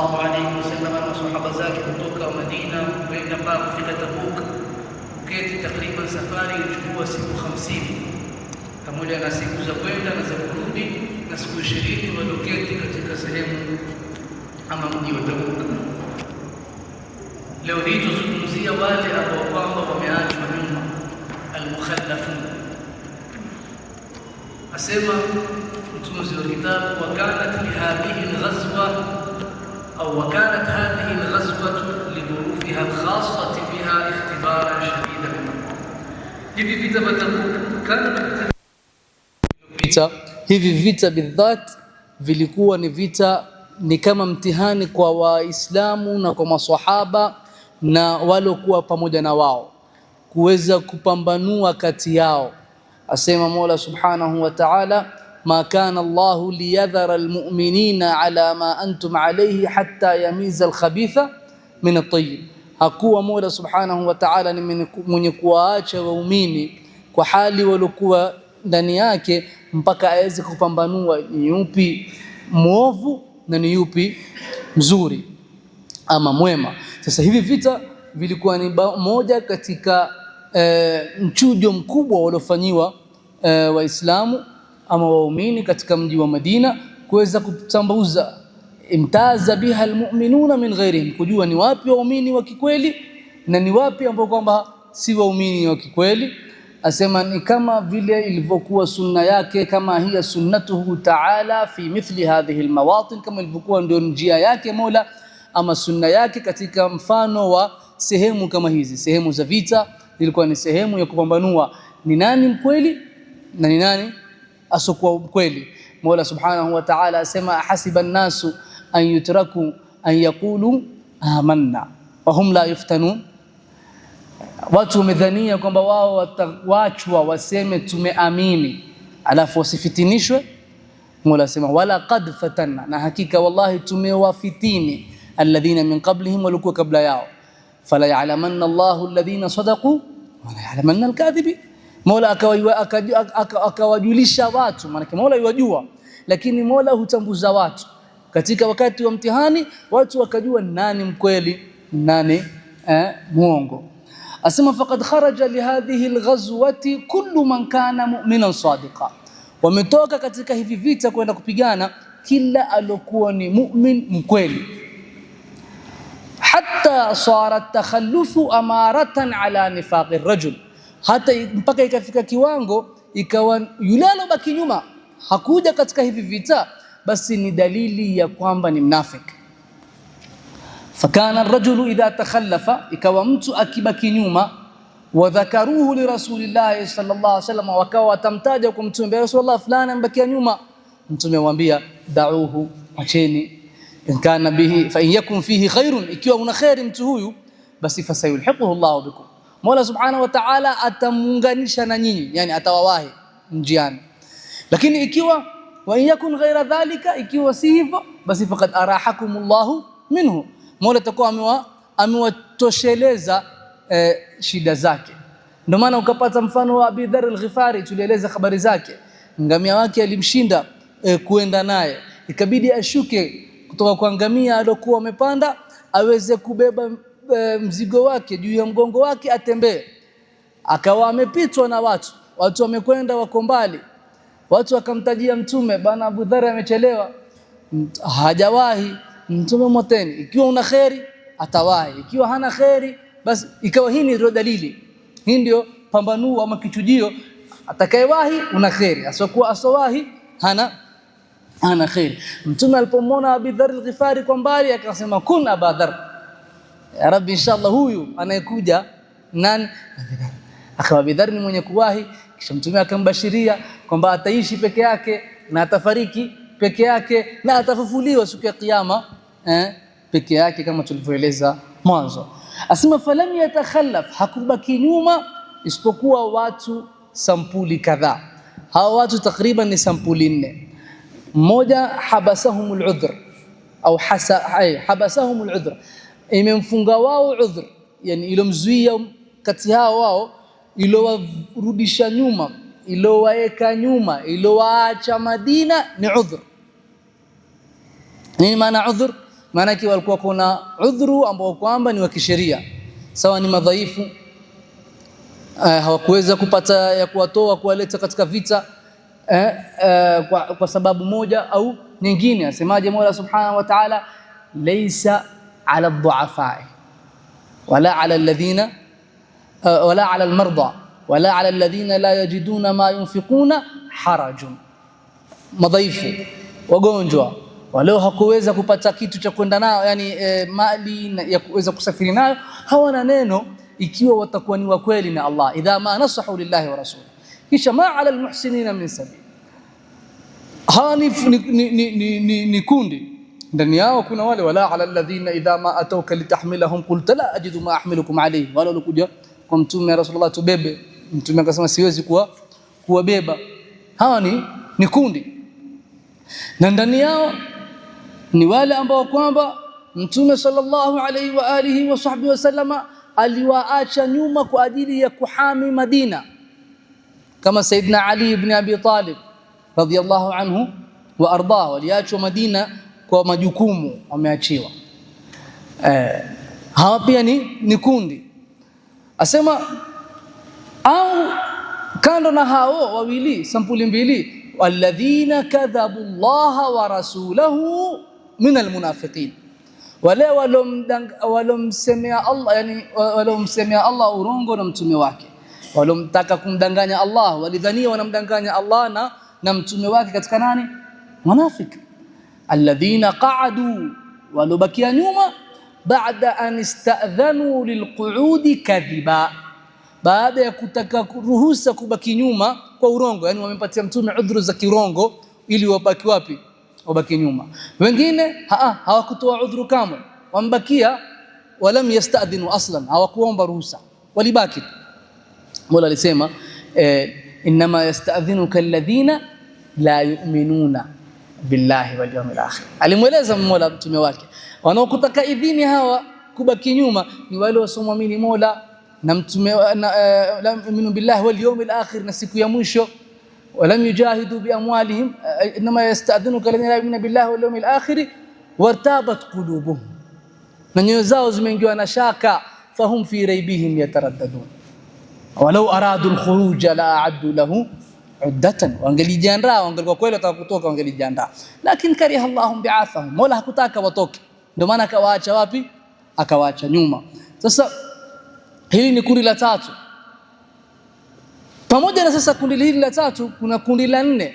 sallallahu alayhi wasallam na masahaba zake kutoka Madina kwenda mpaka kufika Tabuk, uketi takriban safari ilichukua siku 50 pamoja na siku za kwenda na za kurudi na siku 20 walioketi katika sehemu ama mji wa Tabuk. Leo hii tuzungumzia wale ambao kwamba wameachwa nyuma, al-mukhallafun. Asema mtunzi wa kitabu, wakanat lihadhihi al-ghazwa au wakanat hadhihi al-ghazwa lidhurufiha al-khassati biha ikhtibaran shadidan. Hivi vita vya Tabuk hivi vita bidhat vilikuwa ni vita, ni kama mtihani kwa Waislamu na kwa maswahaba na walokuwa pamoja na wao, kuweza kupambanua kati yao. Asema Mola subhanahu wa ta'ala, ma kana Allahu liyadhara almu'minina ala ma antum alayhi hatta yamiza alkhabitha min at-tayyib. Hakuwa Mola subhanahu wa ta'ala ni mwenye kuwaacha waumini kwa hali walokuwa ndani yake mpaka aweze kupambanua ni yupi muovu na ni yupi mzuri ama mwema. Sasa hivi vita vilikuwa ni moja katika mchujo mkubwa waliofanyiwa Waislamu ama waumini katika mji wa Madina, kuweza kutambuza imtaza biha almu'minuna min ghairihim, kujua ni wapi waumini wa kikweli na ni wapi ambao kwamba si waumini wa kikweli. Asema ni kama vile ilivyokuwa sunna yake, kama hiya sunnatuhu ta'ala fi mithli hadhihi almawatin, kama ilivyokuwa ndio njia yake Mola ama sunna yake katika mfano wa sehemu kama hizi. Sehemu za vita ilikuwa ni sehemu ya kupambanua ni nani mkweli na ni nani asokuwa mkweli. Mola subhanahu wa ta'ala asema, hasiban nasu an yutraku an yaqulu amanna wa hum la yuftanun. Watu wamedhania kwamba wao watawachwa waseme tumeamini alafu wasifitinishwe. Mola asema, wala qad fatanna, na hakika wallahi tumewafitini alladhina min qablihim, walikuwa kabla yao. Fala ya'lamanna Allahu alladhina sadaqu wala ya'lamanna alkadhibin. Mola akawajulisha watu, maana Mola yajua, lakini Mola hutambuza watu katika wakati wa mtihani, watu wakajua nani mkweli nani muongo. Asema faqad kharaja lihadhihi alghazwati kullu man kana mu'minan sadiqa, wametoka katika hivi vita kwenda kupigana kila alokuwa ni mu'min mkweli. Hatta sara takhallufu amaratan ala nifaqi rajul, hata mpaka ikafika kiwango ikawa yule alobaki nyuma hakuja katika hivi vita, basi ni dalili ya kwamba ni mnafiki. Fakana ar-rajulu idha takhallafa, ikawa mtu akibaki nyuma, wa dhakaruhu li rasulillahi sallallahu alaihi wasallam, wakawa watamtaja kwa mtume, Rasulullah fulani ambakia nyuma, mtume amwambia da'uhu, acheni, in kana bihi fa in yakun fihi khairun, ikiwa una khairi mtu huyu basi fasayulhiquhu Allahu bikum, Mola subhanahu wa ta'ala atamuunganisha na nyinyi, yani atawawahi njiani. Lakini ikiwa wa in yakun ghaira dhalika, ikiwa si hivyo, basi faqad arahakumullahu minhu, Mola atakuwa amewatosheleza shida zake. Ndio maana ukapata mfano wa Abi Dharr al-Ghifari, tulieleza habari zake. Ngamia wake alimshinda kuenda naye, ikabidi ashuke kutoka kwa ngamia aliyokuwa amepanda aweze kubeba mzigo wake juu ya mgongo wake atembee. Akawa amepitwa na watu wamekwenda wako mbali, watu wakamtajia mtume, bana Abu Dharr amechelewa, hajawahi. Mtume moteni, ikiwa una khairi atawahi, ikiwa hana khairi basi. Ikawa hii ndio dalili, hii ndio pambanuo ama kichujio, atakayewahi una khairi, asokuwa asowahi hana khairi. Mtume alipomwona Abi Dharr al-Ghifari kwa mbali akasema, kun Aba Dharr, ya Rabbi inshallah huyu anayekuja nani? Akawa Abi Dharr ni mwenye kuwahi. Kisha mtume akambashiria kwamba ataishi peke yake na atafariki peke yake na atafufuliwa siku ya kiyama peke yake, kama tulivyoeleza mwanzo. Asema falam yatakhallaf, hakubaki nyuma isipokuwa watu sampuli kadhaa. Hawa watu takriban ni sampuli 4. Mmoja habasahumul udhr au habasahumul udhr, imemfunga wao udhr, yani ilomzuia kati hao wao, ilowarudisha nyuma, ilowaeka nyuma, ilowaacha Madina ni udhr. Nini maana udhr? maana yake walikuwa kuna udhuru ambao kwamba ni wa kisheria, sawa ni madhaifu, hawakuweza kupata ya kuwatoa kuwaleta katika vita kwa sababu moja au nyingine. Asemaje Mola Subhanahu wa Ta'ala, laysa 'ala ad-du'afa wala 'ala alladhina wala 'ala al-marda wala 'ala alladhina la yajiduna ma yunfiquna harajun. Madhaifu, wagonjwa, wale hakuweza kupata kitu cha kwenda nayo, yani mali ya kuweza kusafiri nayo, hawana neno ikiwa watakuwa ni wa kweli na Allah, idha ma nasahu lillahi wa rasuli. Kisha ma 'ala al-muhsinina min sabil. Hawa ni kundi, ndani yao kuna wale wala 'ala alladhina idha ma atawka litahmilahum qulta la ajidu ma ahmilukum alayhi, wale walikuja kwa mtume Rasulullah tubebe, mtume akasema siwezi kuwabeba. Hawa ni kundi, na ndani yao ni wale ambao kwamba mtume sallallahu alayhi wa alihi wa sahbihi wasallama aliwaacha nyuma kwa ajili ya kuhami Madina, kama Saidina Ali ibn Abi Talib radhiyallahu anhu wa ardah, waliachwa Madina kwa majukumu, wameachiwa. Hawa pia ni kundi. Asema au kando na hao wawili, sampuli mbili, walladhina kadhabu Allah wa rasulahu min almunafiqin, wale walomsemea Allah, yani walomsemea Allah urongo na mtume wake, walomtaka kumdanganya Allah, walidhania wanamdanganya Allah na mtume wake katika nani? Munafiki. Alladhina qa'adu, walobakia nyuma, ba'da an ista'dhanu lilqu'udi kadhiba, baada ya kutaka ruhusa kubaki nyuma kwa urongo, yani wamepatia mtume udhuru za kirongo ili wabaki wapi? Wabaki nyuma. Wengine hawakutoa udhuru kamwe, wambakia walam yasta'dhinu aslan, hawakuomba ruhusa, walibaki. Mola alisema inma yasta'dhinuka alladhina la yu'minuna billahi wal yawmil akhir. Alimweleza Mola mtume wake, wanaokutaka idhini hawa kubaki nyuma ni wale wasomwamini Mola na mtume, la yu'minu billahi wal yawmil akhir, na siku ya mwisho. Walam yujahidu bi amwalihim, inma yasta'dhinuka alladhina la yu'minuna billahi wal yawmil akhir wartabat qulubuhum, na nyoyo zao zimeingiwa na shaka, fahum fi raibihim yataraddadun, walau aradu al-khuruj la a'addu lahu uddatan, wangelijiandaa, wangelikuwa kweli wataka kutoka, wangelijiandaa, lakini kariha Allahum bi'athahum, Mola hakutaka watoke, ndio maana akawaacha wapi? Akawaacha nyuma. Sasa hili ni kundi la tatu. Pamoja na sasa kundi hili la tatu, kuna kundi la nne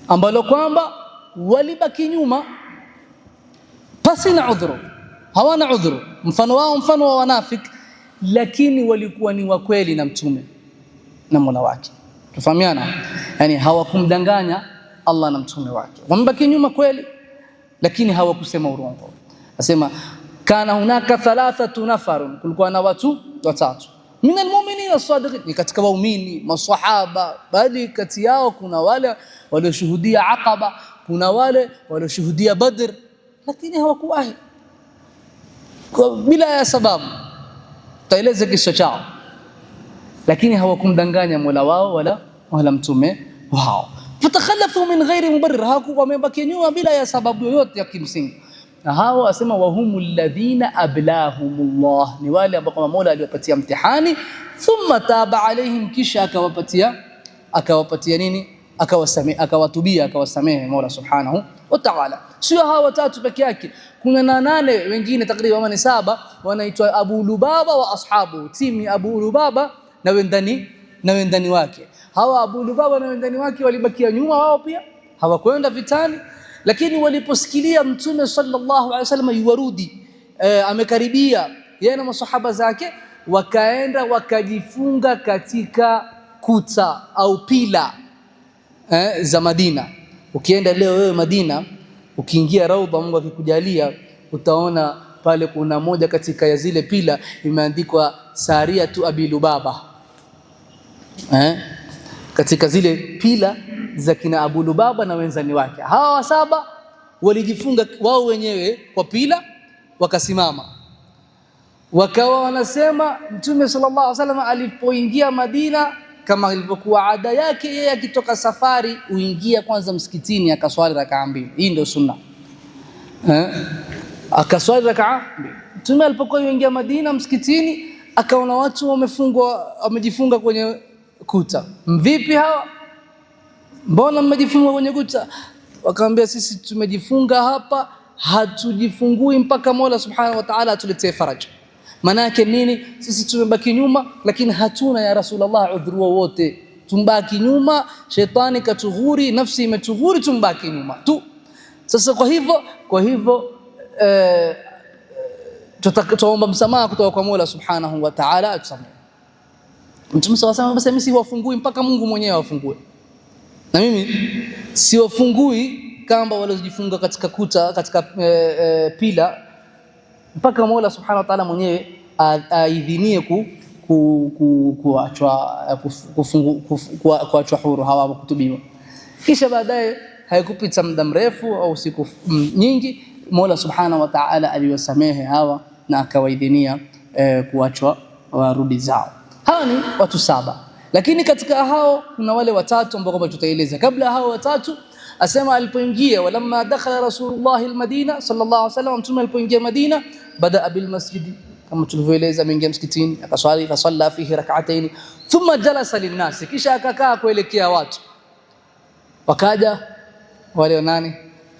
ambalo kwamba walibaki nyuma pasi na udhuru, hawana udhuru, mfano wa wanafiki, lakini walikuwa ni wa kweli na mtume na Mola wake. Tufahamiana, yani hawakumdanganya Allah na mtume wake, wamebaki nyuma kweli, lakini hawakusema urongo. Asema kana hunaka thalathatu nafarun, kulikuwa na watu watatu, min almu'minin as-sadiqin, ni katika waumini maswahaba, bali kati yao kuna wale walioshuhudia Aqaba, kuna wale walioshuhudia Badr, lakini hawakuwahi bila ya sababu. Taeleze kisa chao, lakini hawakumdanganya Mola wao wala mtume wao. Fatakhallafu min ghairi mubarrir, hawakuwa wamebaki nyuma bila ya sababu yoyote ya kimsingi. Na hao asema wahumul ladhina ablahumullah, ni wale ambao Mola aliwapatia mtihani, thumma taba alaihim, kisha akawapatia nini? Akawatubia, akawasamehe Mola Subhanahu wa Ta'ala. Sio hawa watatu peke yake, kuna na nane wengine takriban ni saba, wanaitwa Abu Lubaba wa ashabu, timu Abu Lubaba na wendani wake. Hawa Abu Lubaba na wendani wake walibakia nyuma, wao pia hawakwenda vitani, lakini waliposikilia mtume sallallahu alaihi wasallam yuwarudi, amekaribia yeye na masahaba zake, wakaenda wakajifunga katika kuta au pila za Madina. Ukienda leo wewe Madina, ukiingia Raudha, Mungu akikujalia, utaona pale kuna moja katika ya zile pila imeandikwa Sariyatu Abi Lubaba. Katika zile pila za kina Abu Lubaba na wenzani wake, hawa saba walijifunga wao wenyewe kwa pila, wakasimama, wakawa wanasema mtume sallallahu alaihi wasallam alipoingia Madina, kama ilivyokuwa ada yake, yeye akitoka safari uingia kwanza msikitini akaswali rakaa mbili. Hii ndio sunna. akaswali rak'a. Mtume alipokuwa yuingia Madina msikitini akaona watu wamejifunga kwenye kuta. Vipi hawa? Mbona mmejifunga kwenye kuta? Wakamwambia sisi tumejifunga hapa, hatujifungui mpaka Mola Subhanahu wa Ta'ala atuletee faraja. Maana yake nini? Sisi tumebaki nyuma, lakini hatuna ya Rasulullah udhuru wote. Tumbaki nyuma, shetani katughuri, nafsi imetughuri, tumbaki nyuma tu. Sasa kwa hivyo tutaomba msamaha kutoka kwa Mola Subhanahu wa Ta'ala atusamehe. Mtume SAW basi mimi siwafungui mpaka Mungu mwenyewe afungue. Na mimi siwafungui kamba walizojifunga katika kuta, katika pila, mpaka Mola Subhanahu wa Ta'ala mwenyewe aidhinie kuachwa huru hawa kutubiwa. Kisha baadaye haikupita muda mrefu au siku nyingi, Mola Subhanahu wa Ta'ala aliwasamehe hawa na akawaidhinia kuachwa warudi zao. Hawa ni watu 7, lakini katika hao kuna wale watatu ambao tutaeleza. Kabla hao watatu asema alipoingia, walamma dakhala Rasulullah al-Madina sallallahu alaihi wasallam, mtume alipoingia Madina, badaa bil masjid, kama tulivyoeleza, ameingia msikitini akaswali, fasalla fihi rak'atayn thumma jalasa linnas, kisha akakaa kuelekea watu. Wakaja wale nani?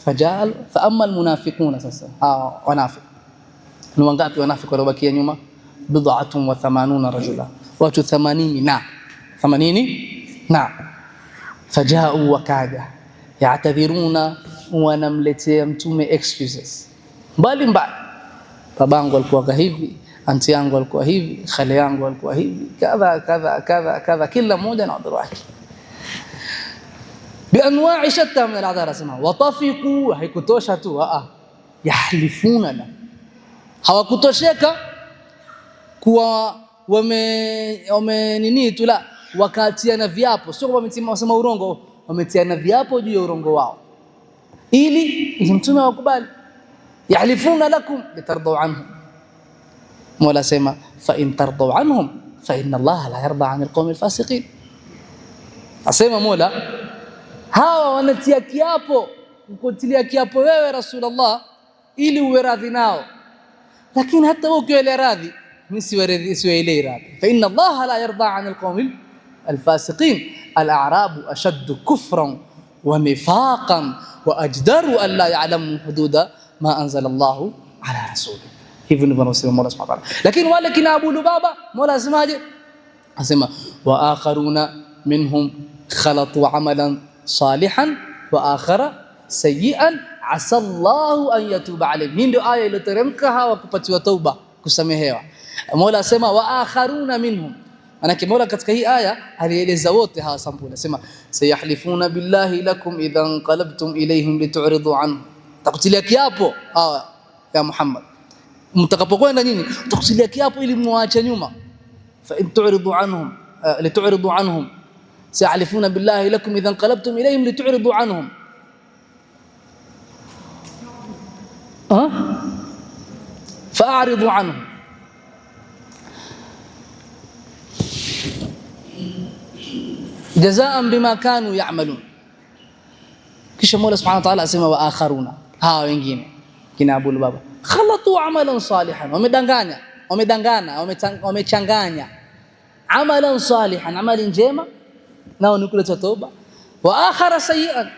Fajal fa amma almunafiquna. Sasa hao wanafiki ni wangapi? Wanafiki waliobakia nyuma bid'atun wa 80 rajula, watu 80 na fajau, wakaja yatadhiruna, wanamletea mtume excuses mbalimbali. Babangu alikuwa hivi, anti yangu alikuwa hivi, khali yangu alikuwa hivi, kadha, kila mmoja na udhuru wake, bianwa'i shatta min al-'adhar. Sema watafiqu, haikutosha tu, yahlifuna la, hawakutosheka kuwa wame nini tu, la, wakatiana viapo. Sio kwamba wamesema urongo, wametiana viapo juu ya urongo wao ili mtume wakubali. Yahlifuna lakum litardu anhum, Mola sema fa in tardu anhum fa inna Allah la yarda 'anil qawmil fasiqin. Asema Mola hawa wanatia kiapo, ukutilia kiapo wewe Rasulullah ili uwe radhi nao, lakini hata wewe ukiwa radhi mimi siwe radhi. Fa inna Allah la yarda 'anil qawmil الفاسقين الأعراب أشد كفرا ونفاقا وأجدر أن لا يعلموا حدود ما أنزل الله على رسوله. Hivyo ndivyo anasema Mola Subhanahu wa Ta'ala. Lakini wale kina Abu Lubaba, Mola asemaje? Asema wa akharuna minhum khalatu amalan salihan wa akhara sayyi'an asa Allahu an yatuba alayhim. Hii ndio aya iliyoteremka hawa kupatiwa tauba, kusamehewa. Mola asema wa akharuna minhum, manake Mola katika hii aya alieleza wote hawa sampuli. Anasema sayahlifuna billahi lakum idha anqalabtum ilayhim litu'ridu anhum, takutilia kiapo hawa ya Muhammad, mtakapokwenda nyinyi takutilia kiapo ili muache nyuma. Fa in tu'ridu anhum litu'ridu anhum, sayahlifuna billahi lakum idha anqalabtum ilayhim litu'ridu anhum. Fa'aridu anhum, jazaan bima kanu ya'malun. Kisha Mola Subhanahu wa Ta'ala asema wa akharuna, hawa wengine kina Abu Lubaba, khalatu amalan salihan, wamechanganya amalan salihan, amali njema nao ni kuleta toba, wa akhara sayyi'an,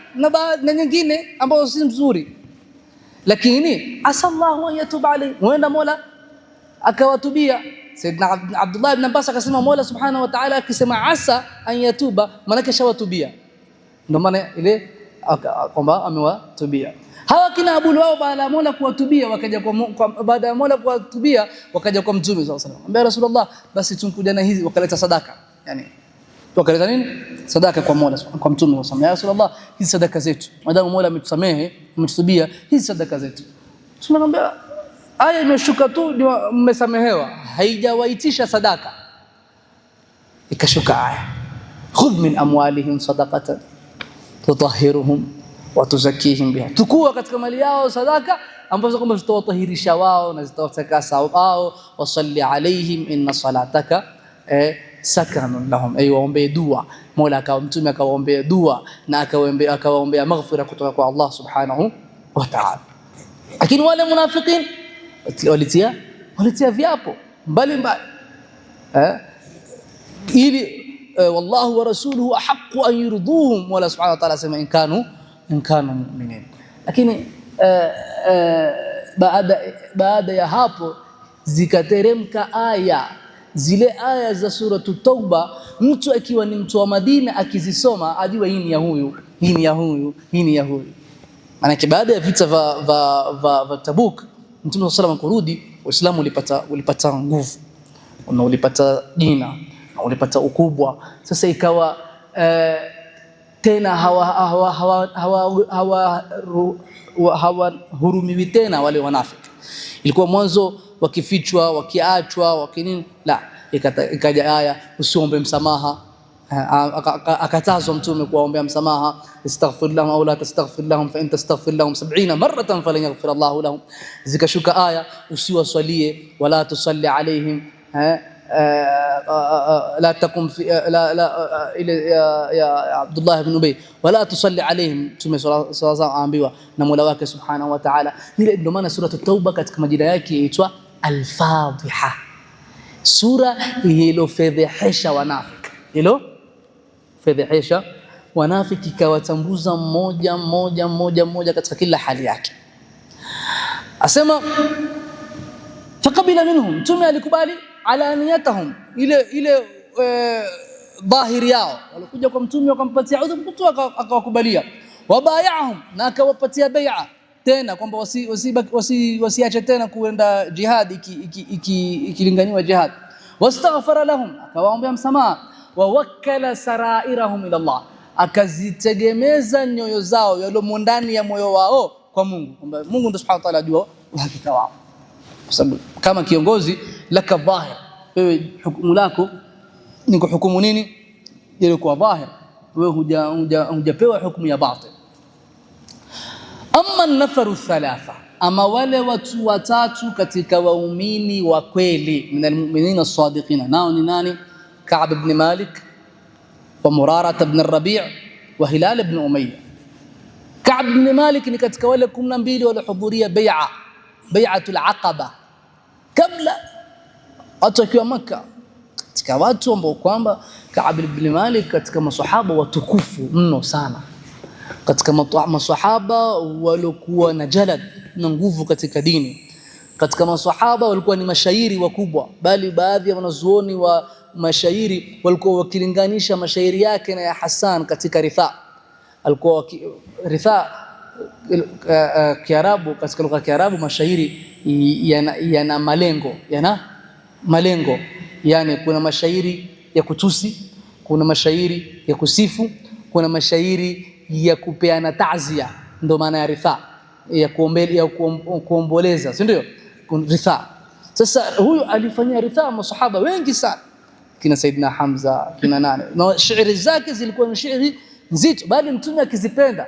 na nyingine ambayo si nzuri, lakini asallahu an yatuba alayhi, huenda Mola akawatubia. Sayyidina Abdullah ibn Abbas akasema Mola Subhanahu wa Ta'ala akisema asa an yatuba, maana shawatubia, ndio maana ile kwamba amewatubia. Hawa kina Abu Lubaba baada ya Mola kuwatubia wakaja baada ya Mola kuwatubia wakaja kwa Mtume sallallahu alaihi wasallam, Rasulullah, basi tunkuja na hizi, wakaleta sadaka. Yani wakaleta nini? Sadaka kwa Mola, kwa Mtume sallallahu alaihi wasallam. Ya Rasulullah, hizi sadaka zetu, madamu Mola ametusamehe, ametutubia, hizi sadaka zetu. Tunamwambia aya imeshuka tu ndio mmesamehewa, haijawaitisha sadaka. Ikashuka aya khudh min amwalihim sadaqatan tutahhiruhum wa tuzakkihim biha, tukua katika mali yao sadaka ambazo kwamba zitawatahirisha wao na zitawatakasa wao. Wasalli alaihim inna salataka sakanun lahum, ay waombee dua. Mola akawa Mtume akawaombea dua na akawaombea maghfira kutoka kwa Allah Subhanahu wa Ta'ala. Lakini wale munafikin walitia viapo mbalimbali ili wallahu wa rasuluhu ahaqqu an yurduhum, wala subhanahu wa ta'ala sema in kanu mu'minin. Lakini baada ya hapo zikateremka zile aya za suratu Tauba. Mtu akiwa ni mtu wa Madina akizisoma ajua hii ni ya huyu, hii ni ya huyu, hii ni ya huyu. Maana baada ya vita vya Tabuk, Mtume sallallahu alayhi kurudi, Uislamu ulipata nguvu na ulipata jina na ulipata ukubwa. Sasa ikawa tena hawahurumiwi tena wale wanafiki. Ilikuwa mwanzo wakifichwa, wakiachwa, wakinini, la ikaja aya usiombe msamaha. Akatazwa Mtume kuwaombea msamaha, istaghfir lahum au la tastaghfir lahum fa in tastaghfir lahum 70 maratan falan yaghfir Allahu lahum. Zikashuka aya usiwaswalie, wala tusalli alaihim la takum fi ya Abdullah ibn Ubay, wala tusalli alaihim. Mtume sallallahu aambiwa na Mola wake subhanahu wa ta'ala. Ndio maana sura at-Tauba katika majina yake inaitwa Al-Fadhiha, sura iliyofedhehesha wanafiki, ikawatambuza mmoja katika kila hali yake. Asema fakabila minhum, Mtume alikubali alaniyatahum, ile dhahiri yao. Walikuja kwa Mtume wakampatia udhu, Mtume akawakubalia. Wabayahum, na akawapatia bai'a tena kwamba wasiache tena kuenda jihad ikilinganiwa jihad. Wastaghfara lahum, akawaombea msamaha. Wawakkala sarairahum ila Allah, akazitegemeza nyoyo zao yalomo ndani ya moyo wao kwa Mungu, kwamba Mungu ndiye subhanahu wa ta'ala ajua uhakika wao. Kwa sababu kama kiongozi laka dhahir, wewe hukumu lako ni kuhukumu nini ile kwa dhahir, wewe hujapewa hukumu ya batin. Amma an-nafaru thalatha, ama wale watu watatu katika waumini wa kweli, min al-mu'minina as-sadiqina, nao ni nani? Ka'b ibn Malik wa Murara ibn Rabi' wa Hilal ibn Umayya. Ka'b ibn Malik ni katika wale 12 waliohudhuria bai'atul Aqaba kabla atakiwa Makkah, katika watu ambao kwamba Ka'b ibn Malik katika masahaba watukufu mno sana, katika masahaba waliokuwa na jalad na nguvu katika dini, katika masahaba walikuwa ni mashairi wakubwa, bali baadhi ya wanazuoni wa mashairi walikuwa wakilinganisha mashairi yake na ya Hassan katika ritha. Alikuwa ritha Kiarabu, katika lugha ya Kiarabu mashairi yana malengo, yani kuna mashairi ya kutusi, kuna mashairi ya kusifu, kuna mashairi ya kupeana ta'zia, ndio maana ya ritha, ya kuomboleza, si ndio? Ritha. Sasa huyu alifanyia ritha masahaba wengi sana, kina Saidina Hamza, kina nane, na shairi zake zilikuwa ni shairi nzito, bali Mtume akizipenda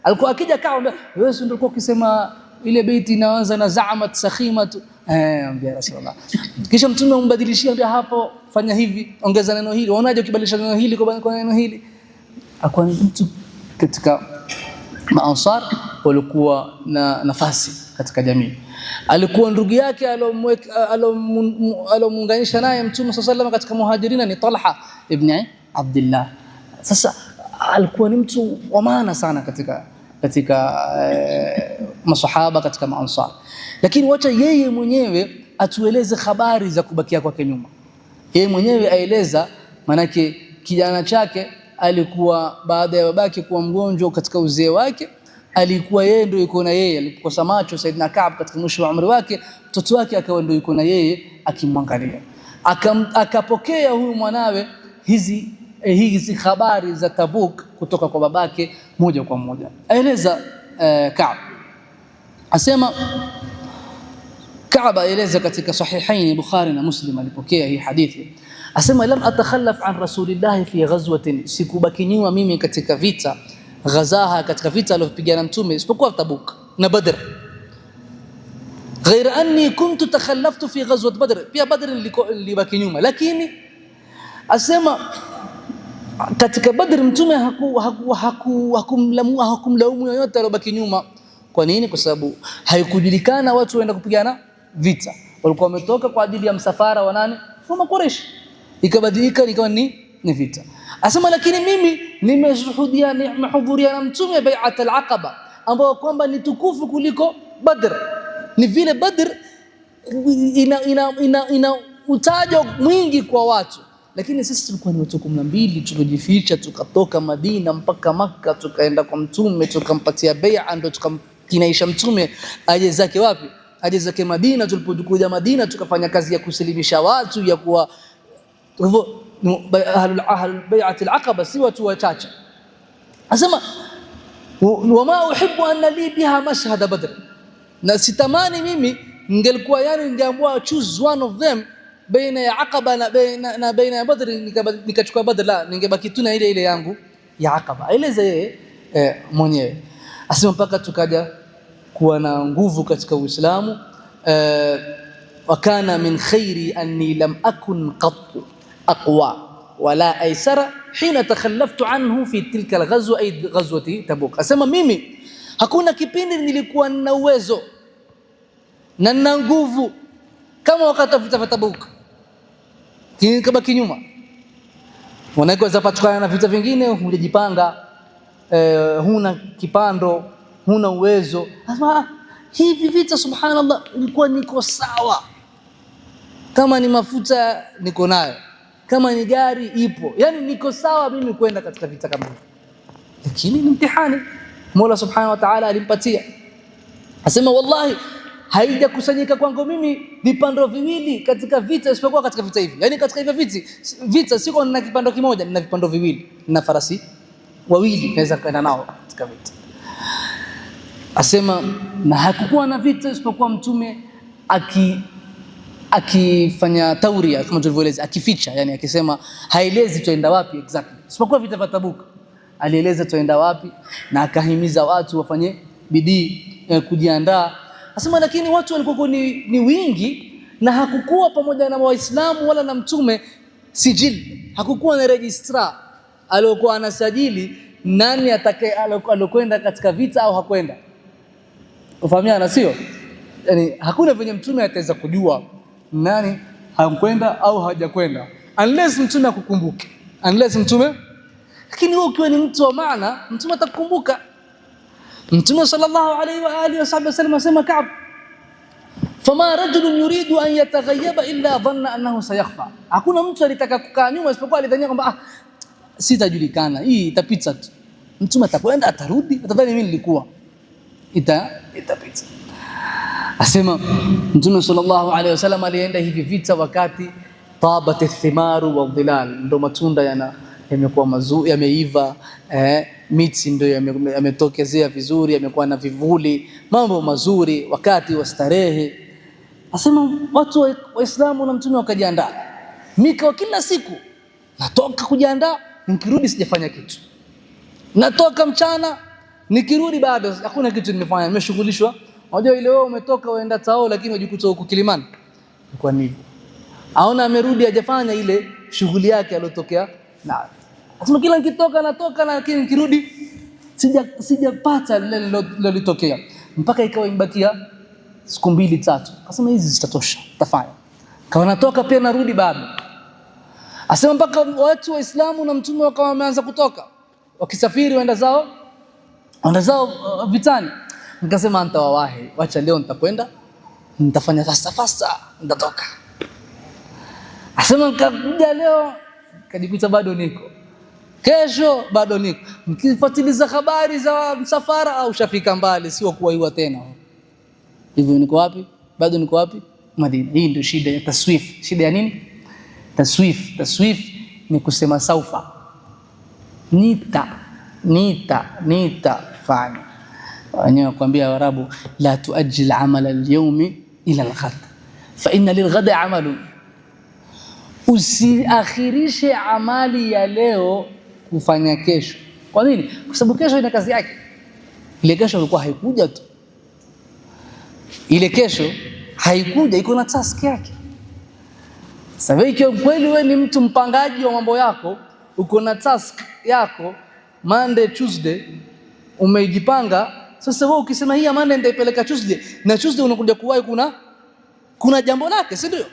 alikuwa akija kaambia, wewe ndio ulikuwa ukisema ile beiti inaanza na za'amat sakhimatu, ambia Rasulullah. Kisha Mtume umbadilishia, ambia hapo fanya hivi, ongeza neno hili, unaje ukibadilisha neno hili kwa neno hili. Akawa mtu katika maansar walikuwa na nafasi katika jamii. Alikuwa ndugu yake alomuunganisha naye Mtume sallallahu katika muhajirina ni Talha ibn Abdullah. Sasa alikuwa ni mtu wa maana sana katika masahaba, katika maansar. Lakini wacha yeye mwenyewe atueleze habari za kubakia kwake nyuma. Yeye mwenyewe aeleza, manake kijana chake alikuwa baada ya babake kuwa mgonjwa katika uzee wake, alikuwa yeye ndio yuko na yeye, alipokosa macho Saidina Ka'b katika mwisho wa umri wake, mtoto wake akawa ndio yuko na yeye akimwangalia. Akapokea huyu mwanawe hizi habari za Tabuk kutoka kwa babake moja kwa moja. Aeleza Ka'b, asema Ka'b aeleza katika sahihaini Bukhari na Muslim, alipokea hii hadithi, asema lam atakhallaf an Rasulillah fi ghazwatin, sikubaki nyuma mimi katika vita ghazaha, katika vita aliyopigana Mtume isipokuwa Tabuk na Badr, ghaira anni kuntu takhallaftu fi ghazwat Badr, pia Badr nilibaki nyuma. Lakini asema katika Badr Mtume hakumlaumu yoyote aliyobaki nyuma, Kwa nini? Kwa sababu haikujulikana watu waenda kupigana vita, walikuwa wametoka kwa ajili ya msafara wa nani? Wa Makureish. Ikabadilika ikawa ni vita. Asema lakini mimi nimeshuhudia, nimehudhuria na mtume bai'at al-Aqaba, ambao kwamba ni tukufu kuliko Badr. Ni vile Badr ina utajo mwingi kwa watu, lakini sisi tulikuwa ni watu 12 tulijificha, tukatoka Madina mpaka Makka, tukaenda kwa mtume, tukampatia bai'a, ndo tukamkinaisha mtume aje zake wapi? Aje zake Madina. Tulipokuja Madina tukafanya kazi ya kusilimisha watu, ya kuwa hivyo ahlul bai'at al-Aqaba si watu wachache. Asema wama uhibbu an li biha mashhad Badr, na sitamani mimi ningelikuwa yani ningeamua choose one of them baina ya Aqaba na baina ya Badr, nikachukua Badr, la ningebaki tu na ile yangu ya Aqaba. Aeleza yeye mwenyewe. Asema mpaka tukaja kuwa na nguvu katika Uislamu. Wakana min khairi anni lam akun qattu aqwa wala aysara hina takhallaftu anhu fi tilka alghazwa, ay ghazwati Tabuk. Asema mimi hakuna kipindi nilikuwa na uwezo na nina nguvu kama wakati wa vita vya Tabuk. Nikabaki nyuma. Wanaweza patikana na vita vingine, hujajipanga, huna kipando, huna uwezo. Asema hivi vita subhanallah ilikuwa niko sawa. Kama ni mafuta niko nayo, kama ni gari ipo, yani niko sawa mimi kwenda katika vita kama hivi. Lakini ni mtihani Mola subhanahu wa ta'ala alimpatia. Asema wallahi haijakusanyika kwangu mimi vipando viwili katika vita isipokuwa katika vita hivi. Yani katika hivi vita siko na kipando kimoja, nina vipando viwili, nina farasi wawili naweza kwenda nao katika vita. Asema na hakukuwa na vita isipokuwa mtume akifanya tauria kama tulivyoeleza, akificha, yani akisema haelezi tuenda wapi exactly. Isipokuwa vita vya Tabuk alieleza tuenda wapi, na akahimiza watu wafanye bidii kujiandaa. Asema lakini watu walikuwa ni wingi, na hakukuwa pamoja na Waislamu wala na mtume sijili, hakukuwa na registrar aliyokuwa anasajili nani atakaye alokwenda katika vita au hakwenda. Ufahamiana sio? Yani hakuna venye mtume ataweza kujua nani hakwenda au hajakwenda unless mtume akukumbuke, unless mtume. Lakini wewe ukiwa ni mtu wa maana, mtume atakukumbuka. Mtume sallallahu alayhi wa alihi wasallam asema Ka'b, fama rajulun yuridu an yataghayyaba illa dhanna annahu sayakhfa. Hakuna mtu alitaka kukaa nyuma isipokuwa alidhania kwamba sitajulikana, hii itapita tu. Mtume atakwenda, atarudi, atadhani mimi nilikuwa itapita. Asema Mtume sallallahu alayhi wasallam alienda hivi vita wakati tabat athimaru wadhilal, ndo matunda yamekuwa mazuri, yameiva, miti ndio yametokezea vizuri, yamekuwa na vivuli, mambo mazuri, wakati wa starehe. Asema watu Waislamu na mtume wakajiandaa. Mika kila siku natoka kujiandaa, nikirudi sijafanya kitu. Natoka mchana, nikirudi bado hakuna kitu nimefanya, nimeshughulishwa. Unajua ile wewe umetoka uenda Tao lakini unajikuta huko Kilimani. Kwa nini? Aona amerudi hajafanya ile shughuli yake aliyotokea nayo. Asema kila nikitoka natoka, lakini nikirudi sijapata lile lilotokea, mpaka ikawa imebakia siku 2-3. Akasema hizi zitatosha, tafanya. Kawa natoka pia narudi bado. Asema mpaka watu Waislamu na mtume wakawa wameanza kutoka, wakisafiri waenda zao vitani. Nikasema nitawawahi, wacha leo nitakwenda, nitafanya fasta nitatoka. Asema nikakuja leo kadikuta bado niko, kesho bado niko, nikifuatiliza habari za msafara au shafika mbali, sio kuwaiwa tena. Hivyo niko wapi? Bado niko wapi? Madina. Hii ndio shida ya taswif. Shida ya nini? Taswif ni kusema saufa, nita fanya. Wenyewe kuambia Waarabu, la tuajil amala al-yawmi ila al-ghad fa inna lil-ghadi amalun. Usiakhirishe amali ya leo kufanya kesho. Kwa nini? Kwa sababu kesho ina kazi yake. Ile kesho ilikuwa haikuja tu. Ile kesho haikuja, iko na task yake. Sasa ikiwa kweli wewe ni mtu mpangaji wa mambo yako, uko na task yako Monday, Tuesday, umejipanga Sasa wewe ukisema hii amana nitaipeleka Tuesday, na Tuesday unakuja kuwahi, kuna jambo lake, si ndio?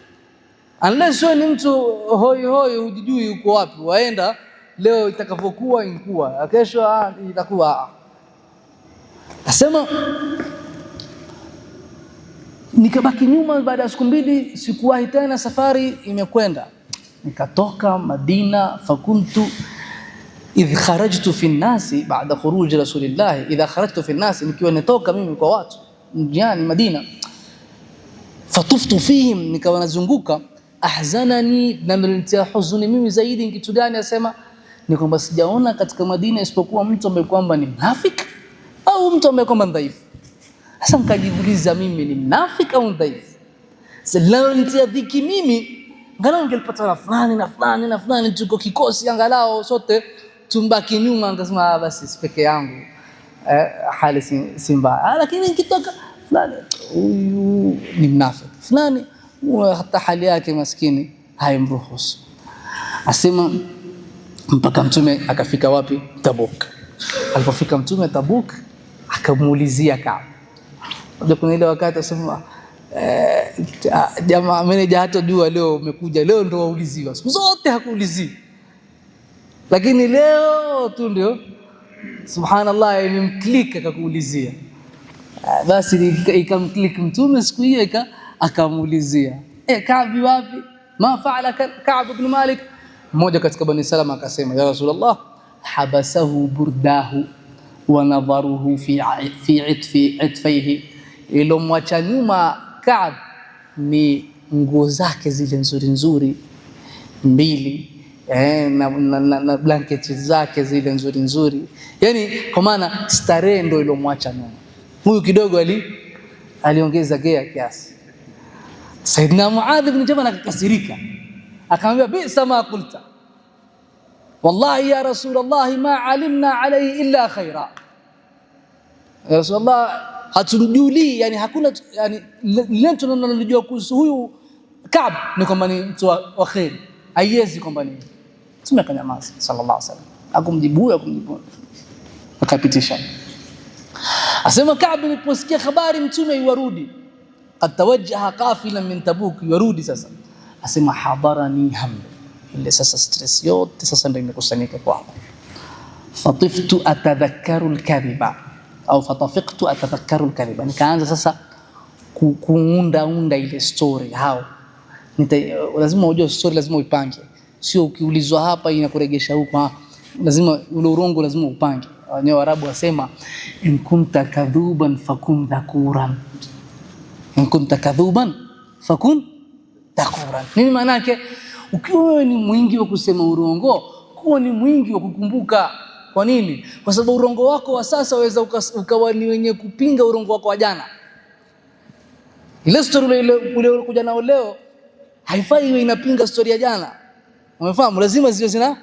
Unless wewe ni mtu hoi hujijui uko wapi, waenda leo itakavyokuwa inkuwa, kesho itakuwa. Nasema nikabaki nyuma. Baada ya siku 2 sikuwahi tena, safari imekwenda, nikatoka Madina. Fakuntu idh kharajtu fi nnasi ba'da khuruj rasulillah, idha kharajtu fi nnasi, nikiwa nitoka mimi kwa watu mjani Madina. Fatuftu fihim, nikawa nazunguka. Ahzanani, na nilitia huzuni mimi zaidi. Kitu gani? Asema ni kwamba sijaona katika Madina isipokuwa mtu ambaye kwamba ni mnafiki au mtu ambaye kwamba dhaifu. Sasa nikajiuliza, mimi ni mnafiki au dhaifu? Sasa nilitia dhiki mimi, angalau ningelipata na fulani na fulani na fulani, tuko kikosi, angalau sote tumbaki nyuma. Ngasema basi peke yangu hali si mbaya, lakini nikitoka fulani huyu ni mnafiki, fulani hata hali yake maskini haimruhusu. Asema mpaka Mtume akafika wapi? Tabuk. Alipofika Mtume Tabuk, akamuulizia Kaab. Kuna ile wakati asema jamaa meneja hata jua leo umekuja, leo ndo wauliziwa, siku zote hakuulizii, lakini leo tu ndio subhanallah imemklika akakuulizia. Basi ikamklika Mtume siku hiyo, akamuulizia Kaab wapi? Ma faala Kaab ibn Malik? Mmoja katika Bani Salama akasema, ya Rasulullah, habasahu burdahu wa nadharuhu fi itfihi, ilomwacha nyuma Kaab ni nguo zake zile nzuri nzuri 2, na blanketi zake zile nzuri nzuri, yani kwa maana starehe ndio ilomwacha nyuma. Huyu kidogo aliongeza gea kiasi. Saidina Muadh ibn Jabal akakasirika, akamwambia, bisa ma qulta, wallahi ya Rasulullah ma alimna alayhi illa khaira. Ya Rasulullah, hatumjuli, yani hakuna, yani leo tunalojua kuhusu huyu Kaab ni kwamba ni mtu wa khair, haiwezi kwamba ni tumekanyamaza. Sallallahu alaihi wasallam akumjibu akapitisha. Asema Kaab aliposikia habari Mtume yuarudi, qad tawajjaha qafilan min Tabuk, yuarudi sasa. Asema hadarani hamd, ile sasa stress yote sasa ndio imekusanyika kwangu. Fatiftu atadhakkaru alkadhiba au fatafiqtu atadhakkaru alkadhiba, nikaanza sasa kuunda ile story. Lazima ujue story, lazima uipange, sio ukiulizwa hapa inakuregesha huko. Lazima ule urongo lazima upange. Wenyewe Waarabu wasema, in kunta kadhuban fakun dhakuran, in kunta kadhuban fakun dhakuran. Nini maana yake? Ukiwa wewe ni mwingi wa kusema urongo, kuwa ni mwingi wa kukumbuka. Kwa nini? Kwa sababu urongo wako wa sasa waweza ukawa ni wenye kupinga urongo wako wa jana. Ile story ule kuja nao leo haifai iwe inapinga story ya jana. Umefahamu? Lazima ziwe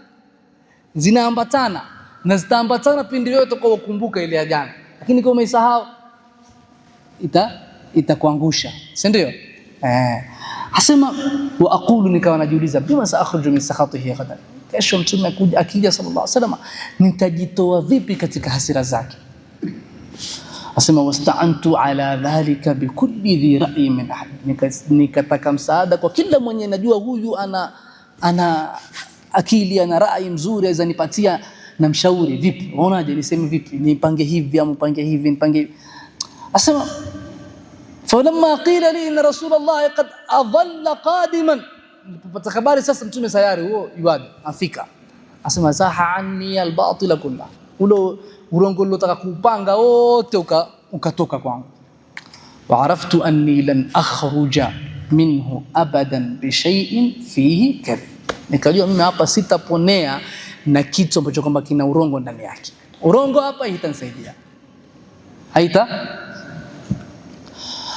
zinaambatana, na zitaambatana pindi wewe utakapokumbuka ile ya jana. Lakini kama umesahau itakuangusha, si ndio? Asema wa aqulu, nikawa najiuliza, bima saakhruju min sakhatihi ghadan, kesho Mtume akija sallallahu alaihi wasallam nitajitoa vipi katika hasira zake? Asema wasta'antu ala dhalika bikulli dhi ra'yi min ahad, nikataka msaada kwa kila mwenye najua huyu ana akili, ana rai mzuri, aweza nipatia na mshauri, vipi unaonaje, niseme vipi, nipange hivi au mpange hivi, nipange hivi. Asema falamma qila li inna rasulullah qad adalla qadiman, nilipopata habari sasa Mtume sayari huo yuaje afika. Asema saha anni albatila kullah, ulo urongo ulotaka kupanga wote ukatoka kwangu. Wa araftu anni lan akhruja minhu abadan bi shay'in fihi kadhib, nikajua mimi hapa sitaponea na kitu ambacho kwamba kina urongo ndani yake. Urongo hapa itanisaidia,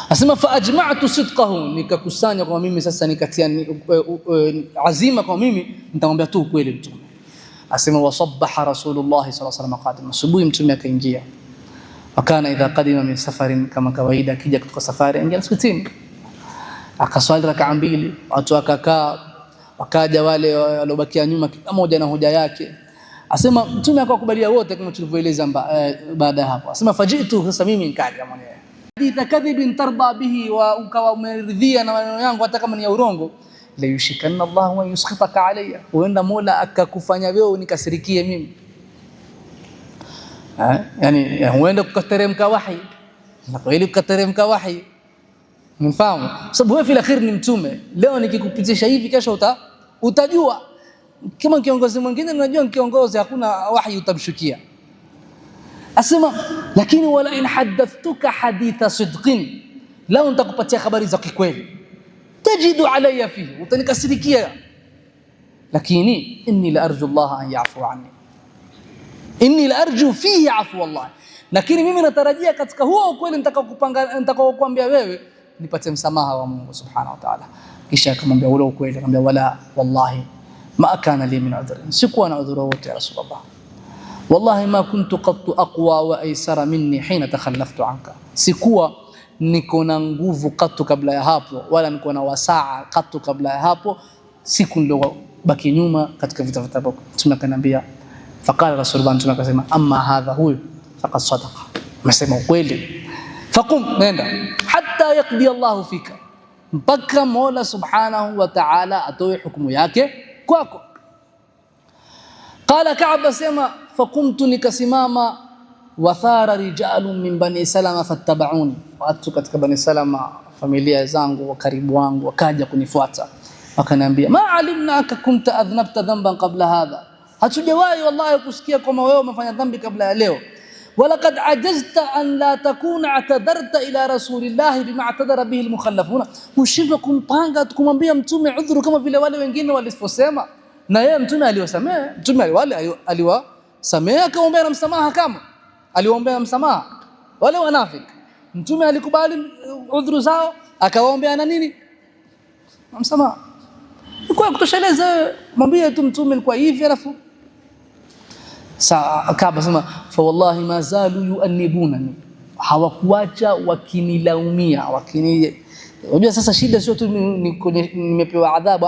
Asema fa ajma'tu sidqahu, nikakusanya kwa mimi sasa, nikatia azima kwa mimi nitamwambia tu ukweli Mtume. Asema wasabbaha Rasulullah sallallahu alaihi wasallam qadim, asubuhi Mtume akaingia. Wakana idha qadima min safarin, kama kawaida akija kutoka safari ingia msikitini, akaswali rak'a 2, watu wakakaa, wakaja wale waliobakia nyuma kila mmoja na hoja yake. Asema mtume akawakubalia wote kama tulivyoeleza baada ya hapo. Asema fajitu, sasa mimi nikaja mwenyewe. Haditha kadhibin tarda bihi, wa ukawa umeridhia na maneno yangu hata kama ni ya urongo, la yushikanna Allah wa yuskhitaka alayya, huenda Mola akakufanya wewe unikasirikie mimi. Yani huenda kukateremka wahi, na kweli kukateremka wahi. Mfahamu? Sababu wewe fil akhir ni mtume. Leo nikikupitisha hivi, kesho utajua. Kama kiongozi mwingine unajua kiongozi hakuna wahi utamshukia. Asema lakini wala in hadathtuka haditha sidqin, lao nitakupatia habari za kweli, tajidu alayya fihi, utanikasirikia. Lakini inni la arju Allah an yafu anni, inni la arju fihi afu Allah, lakini mimi natarajia katika huo ukweli nitakaokuambia wewe nipate msamaha wa Mungu subhanahu wa ta'ala. Kisha akamwambia ule ukweli, akamwambia wala wallahi ma kana li min udhrin, sikuwa na udhuru wote ya Rasulullah. Wallahi ma kuntu qattu aqwa wa aysara minni hina takhallaftu anka, sikuwa niko na nguvu katu kabla ya hapo, wala niko na wasaa katu kabla ya hapo, siku nilobaki nyuma katika vita vya Tabuk. Mtume akaniambia, faqala Rasulullah, mtume akasema, amma hadha, huyu faqad sadaqa, amesema ukweli. Faqum, nenda hatta yaqdi Allahu fika, mpaka Mola subhanahu wa ta'ala atoe hukumu yake kwako. Qala Ka'b, asema faqumtu, nikasimama, wathara rijalun min bani Salama fattaba'uni, watu katika bani Salama, familia zangu wa karibu wangu, wakaja kunifuata wakaniambia, ma alimnaka kunta adhnabta dhanban qabla hadha, hatujawahi wallahi kusikia kama wewe umefanya dhambi kabla ya leo. Walaqad ajazta an la takuna atadarta ila rasulillahi bima atadara bihi almukhallafuna, ushindwa kumpanga kumwambia mtume udhuru kama vile wale wengine walivyosema. Na yeye mtume aliwasamehe, mtume wale aliwasamehe, akaombea na msamaha, kama aliwaombea msamaha wale wanafiki. Mtume alikubali udhuru zao, akawaombea na nini? Msamaha. Kwa kutosheleza, mwambie tu mtume kwa hivi, alafu Kaaba sema fa wallahi ma zalu yu'annibunani, hawakuacha wakinilaumia, unajua sasa shida sio tu nimepewa adhabu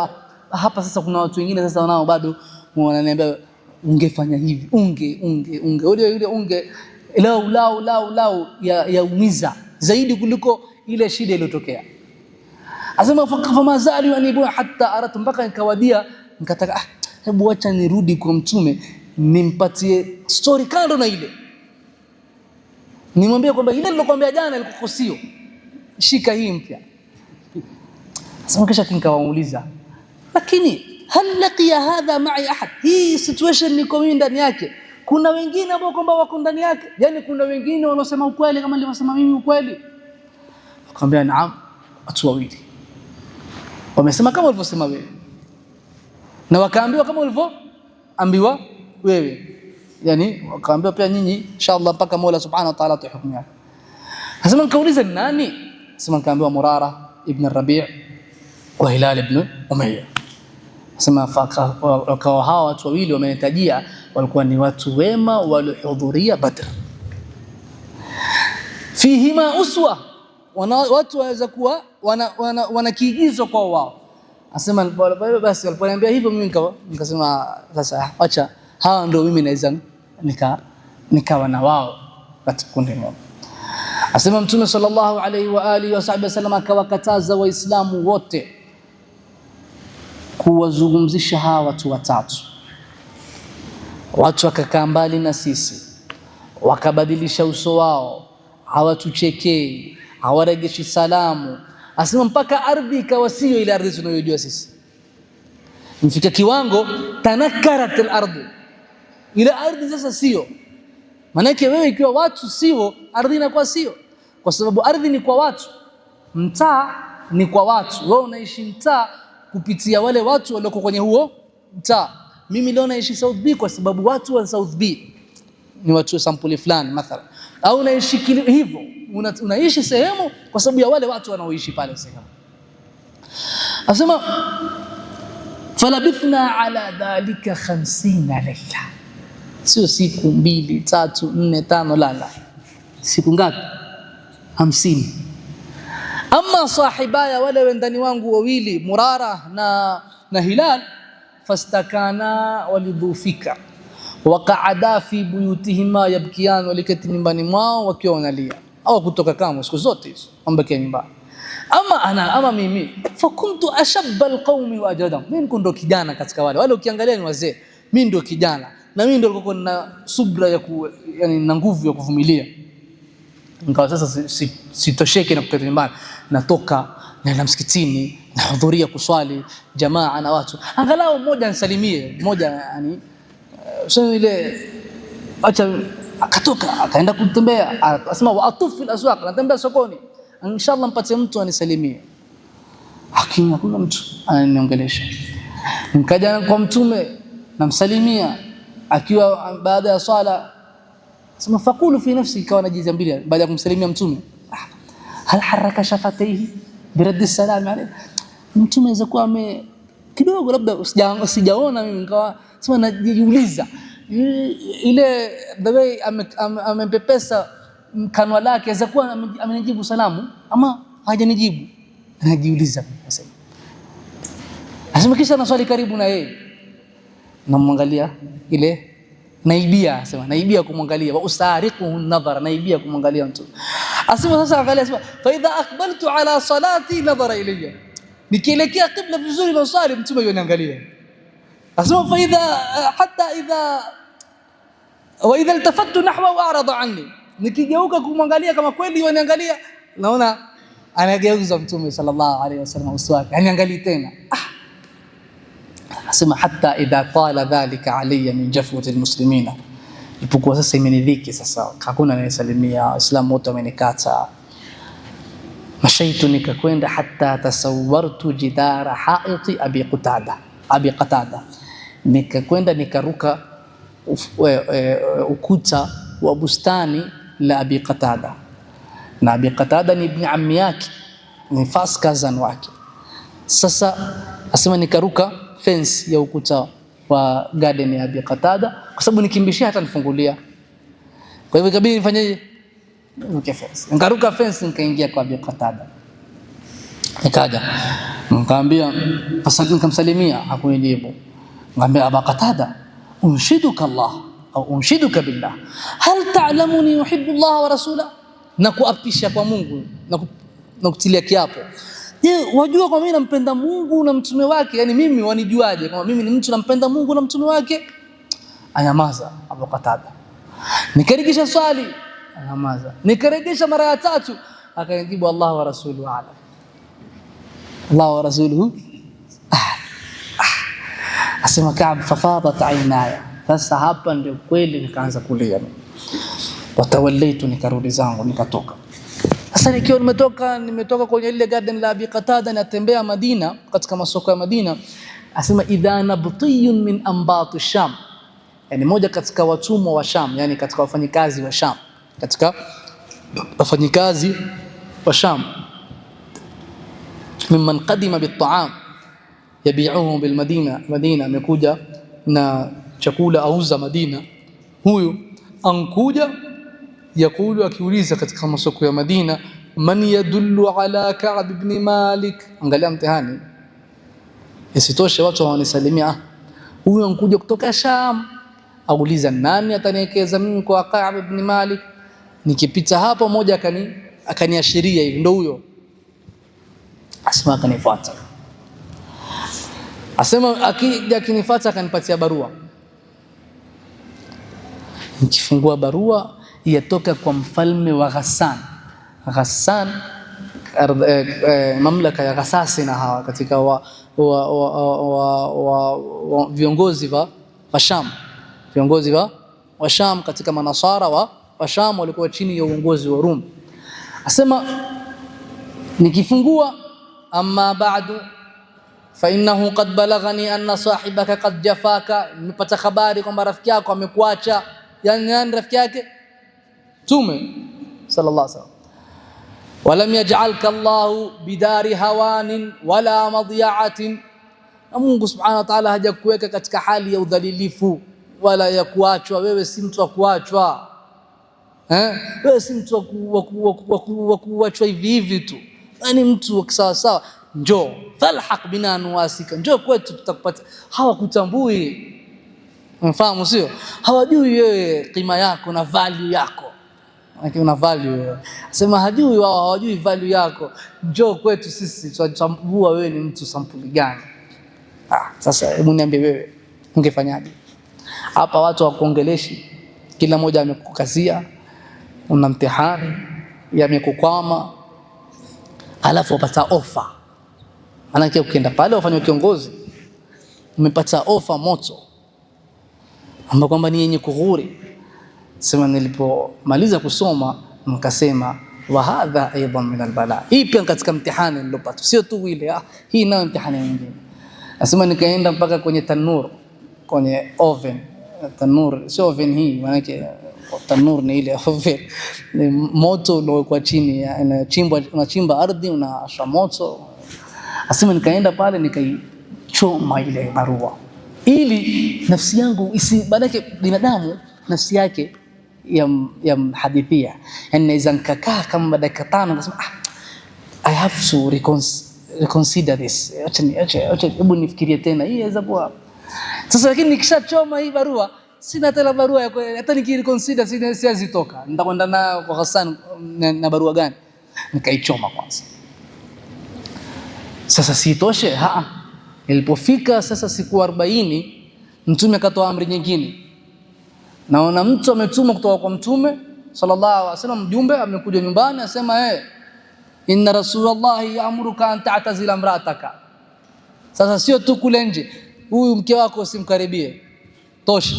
hapa, sasa kuna watu wengine sasa wanao bado wananiambia ungefanya hivi, yule unge lau ya umiza zaidi kuliko ile shida iliyotokea. Asema fa ma zalu yu'annibuna hatta aratu, mpaka nikawadia nikataka hebu acha nirudi kwa mtume nimpatie story kando na ile, nimwambie kwamba ile nilokuambia jana ilikuwa sio, shika hii mpya. Sasa kisha nikawaauliza, lakini hal laqiya hadha ma'i ahad, hii situation niko mimi ndani yake, kuna wengine ambao kwamba wako ndani yake, yani kuna wengine wanaosema ukweli kama nilivyosema mimi ukweli? Akamwambia naam, watu wawili wamesema kama ulivyosema wewe, na wakaambiwa kama ulivyoambiwa wewe, yani wakaambiwa pia nyinyi inshallah, mpaka Mola subhanahu wa ta'ala atuhukumu yake. Nasema nikauliza nani? Nasema nikaambiwa Murara ibn Rabi' wa Hilal ibn Umayya. Nasema wakawa hawa watu wawili wamenitajia walikuwa ni watu wema waliohudhuria Badr, fihima uswa, watu waweza kuwa wana kiigizo kwa wao. Nasema basi waliponiambia hivyo mimi nikasema sasa acha hawa ndio mimi naweza nikawa na wao katika kundi moja. Asema Mtume sallallahu alaihi wa alihi wasallam akawakataza Waislamu wote kuwazungumzisha hawa watu watatu. Watu wakakaa mbali na sisi, wakabadilisha uso wao, hawatuchekei, hawaregeshi salamu. Asema mpaka ardhi ikawa sio ile ardhi tunayojua sisi, mfika kiwango tanakarat al-ardh, ile ardhi sasa sio. Maana yake wewe ikiwa watu sio, ardhi inakuwa sio, kwa sababu ardhi ni kwa watu, mtaa ni kwa watu. Wewe unaishi mtaa kupitia wale watu walioko kwenye huo mtaa. Mimi leo naishi South B kwa sababu watu wa South B ni watu wa sampuli fulani mathalan, au naishi hivyo, unaishi sehemu kwa sababu ya wale watu wanaoishi pale sehemu. Asema falabithna ala dhalika 50 layla, sio siku 2 3 4 5, la, siku ngapi? 50. Ama sahibaya, wale wendani wangu wawili Murara na Hilal, fastakana walidhufika, waqa'ada fi buyutihima yabkiyan, waliketi nyumbani mwao wakiwa wanalia, au kutoka kama siku zote hizo ambakia nyumbani. Ama mimi fakuntu ashabba alqawmi wa ajadam, mimi ndo kijana katika wale ukiangalia ni wazee, mimi ndo kijana na mimi ndo nilikuwa na subra ya yani na nguvu ya kuvumilia. Ingawa sasa sitosheke na kukaa nyumbani, natoka naenda msikitini, nahudhuria kuswali jamaa na watu, angalau mmoja nisalimie, mmoja yani sio ile acha akatoka akaenda kutembea, asema wa atuf fil aswaq, natembea sokoni, inshallah mpate mtu anisalimie. Hakuna mtu ananiongelesha. Nikaja kwa mtume namsalimia akiwa baada ya swala, sema faqulu fi nafsi, ikawa najizambilia baada ya kumsalimia mtume, hal haraka shafataihi birad salam alayhi, mtume zakuwa kidogo labda sijaona mimi, nikawa sema najiuliza ile the way amempepesa kanwa lake, zakuwa amenijibu salamu ama hajanijibu, najiuliza sasa. Asema kisha naswali karibu na yeye, namwangalia ile naibia, asema naibia kumwangalia, wa usariquhu an-nadhara, naibia kumwangalia mtu. Asema sasa angalia, asema fa idha aqbaltu ala salati nadhara ilayya, nikielekea qibla vizuri na swali mtume yoniangalia. Asema fa idha hatta idha wa idha iltafattu nahwa wa arada anni, nikigeuka kumwangalia kama kweli yoniangalia, naona anageuza mtume sallallahu alayhi wasallam uswaki, aniangalia tena. Asema hatta idha tala dhalika alayya min jafwati almuslimina, ipokuwa sasa imenidhiki, sasa hakuna anayesalimia, waislamu wote wamenikata. Mashaitu, nikakwenda hatta tasawwartu jidara haiti abi qatada, nikakwenda nikaruka ukuta wa bustani la abi qatada, na abi qatada ni ibn ammi yake, ni first cousin wake. Sasa asema nikaruka fence ya ukuta wa garden ya abi qatada, kwa sababu nikimbishia hata nifungulia, kwa hivyo ikabidi nifanyeje, niruke fence. Nikaruka fence nikaingia kwa abi qatada, nikaja nikamwambia, nikamsalimia, hakunijibu. Nikamwambia aba qatada, unshiduka Allah au unshiduka billah, hal ta'lamuni uhibbu Allah wa rasulahu, na kuapisha kwa Mungu na kutilia kiapo, je, wajua kwa mimi nampenda Mungu na mtume wake? Yani mimi wanijuaje kama mimi ni mtu nampenda Mungu na mtume wake? Anyamaza Abu Qatada. Nikarejesha swali, anyamaza. Nikarejesha mara ya tatu, akanijibu Allah wa rasuluhu a'lam. Allah wa rasuluhu. Asema Ka'b, fafadat aynaya, sasa hapa ndio kweli nikaanza kulia, watawallaitu, nikarudi zangu, nikatoka. Sasa nikiwa nimetoka kwenye ile garden la Abi Qatada, natembea Madina, katika masoko ya Madina. Asema idha nabtiyun min ambati Sham, yani moja katika watumwa wa Sham, yani katika wafanyikazi wa Sham, katika wafanyikazi wa Sham, mimman qadima bit-ta'am yabi'uhu bil Madina, amekuja na chakula auza Madina. Huyu ankuja yakulu, akiuliza katika masoko ya Madina, man yadullu ala Ka'b ibn Malik. Angalia mtihani, isitoshe watu wanisalimia, huyu ankuja kutoka Sham, auliza nani atanielekeza mimi kwa Ka'b ibn Malik. Nikipita hapo moja akaniashiria hivi, ndio huyo. Asema akanifuata, asema akija akinifuata akanipatia barua. Nikifungua barua yatoka kwa mfalme wa Ghassan, mamlaka ya Ghasasina hawa katika viongozi wa Sham, viongozi wa Sham katika manasara wa Sham walikuwa chini ya uongozi wa Rum. Asema nikifungua, amma ba'du fa innahu qad balaghani anna sahibaka qad jafaka, nimepata habari kwamba rafiki yako amekuacha. Yani rafiki yake Mtume sallallahu alaihi wasallam, walam yaj'alka Allahu bidari hawanin wala madiya'atin, na Mungu subhanahu wa ta'ala hajakuweka katika hali ya udhalilifu wala ya kuachwa. Wewe si mtu wa kuachwa, wewe si mtu wa kuachwa hivi hivi tu, yani mtu wa sawa sawa. Njoo falhaq bina nuwasika, njoo kwetu tutakupata. Hawakutambui, Mfahamu sio? Hawajui wewe kima yako na value yako. Lakini una value. Sema hajui wao, hawajui value yako. Njoo kwetu sisi tutambua wewe ni mtu sampuli gani. Sasa hebu niambie wewe ungefanyaje? Hapa watu wakuongeleshi, kila mmoja amekukazia, una mtihani yamekukwama, alafu upata offer. Maana ukienda pale ufanye kiongozi, umepata offer moto ambapo kwamba ni yenye kughuri. Sema nilipomaliza kusoma nikasema wa hadha aidan min albala. Hii pia katika mtihani nilopata, sio tu ile hii nayo mtihani mwingine. Nasema nikaenda mpaka kwenye tanur, kwenye oven. Tanur sio oven hii, maana yake tanur ni ile oven, ni moto uliowekwa chini, unachimba ardhi, unawasha moto. Nasema nikaenda pale nikaichoma ile barua ili nafsi yangu baadake binadamu nafsi yake ya mhadithia. Yani naweza nikakaa kama dakika 5 nasema I have to reconsider this. Acha hebu nifikirie tena. Hii inaweza kuwa. Sasa lakini nikishachoma hii barua, sina tena barua ya hata nikireconsider siwezi toka. Nitakwenda na kwa Hassan na barua gani? Nikaichoma kwanza. Sasa sitoshe, ilipofika sasa siku 40 mtume akatoa amri nyingine. Naona mtu ametuma kutoka kwa mtume sallallahu alaihi wasallam, mjumbe amekuja nyumbani asema inna rasulullah ya'muruka an ta'tazila imra'ataka. Sasa sio tu kule nje, huyu mke wako usimkaribie. Tosha.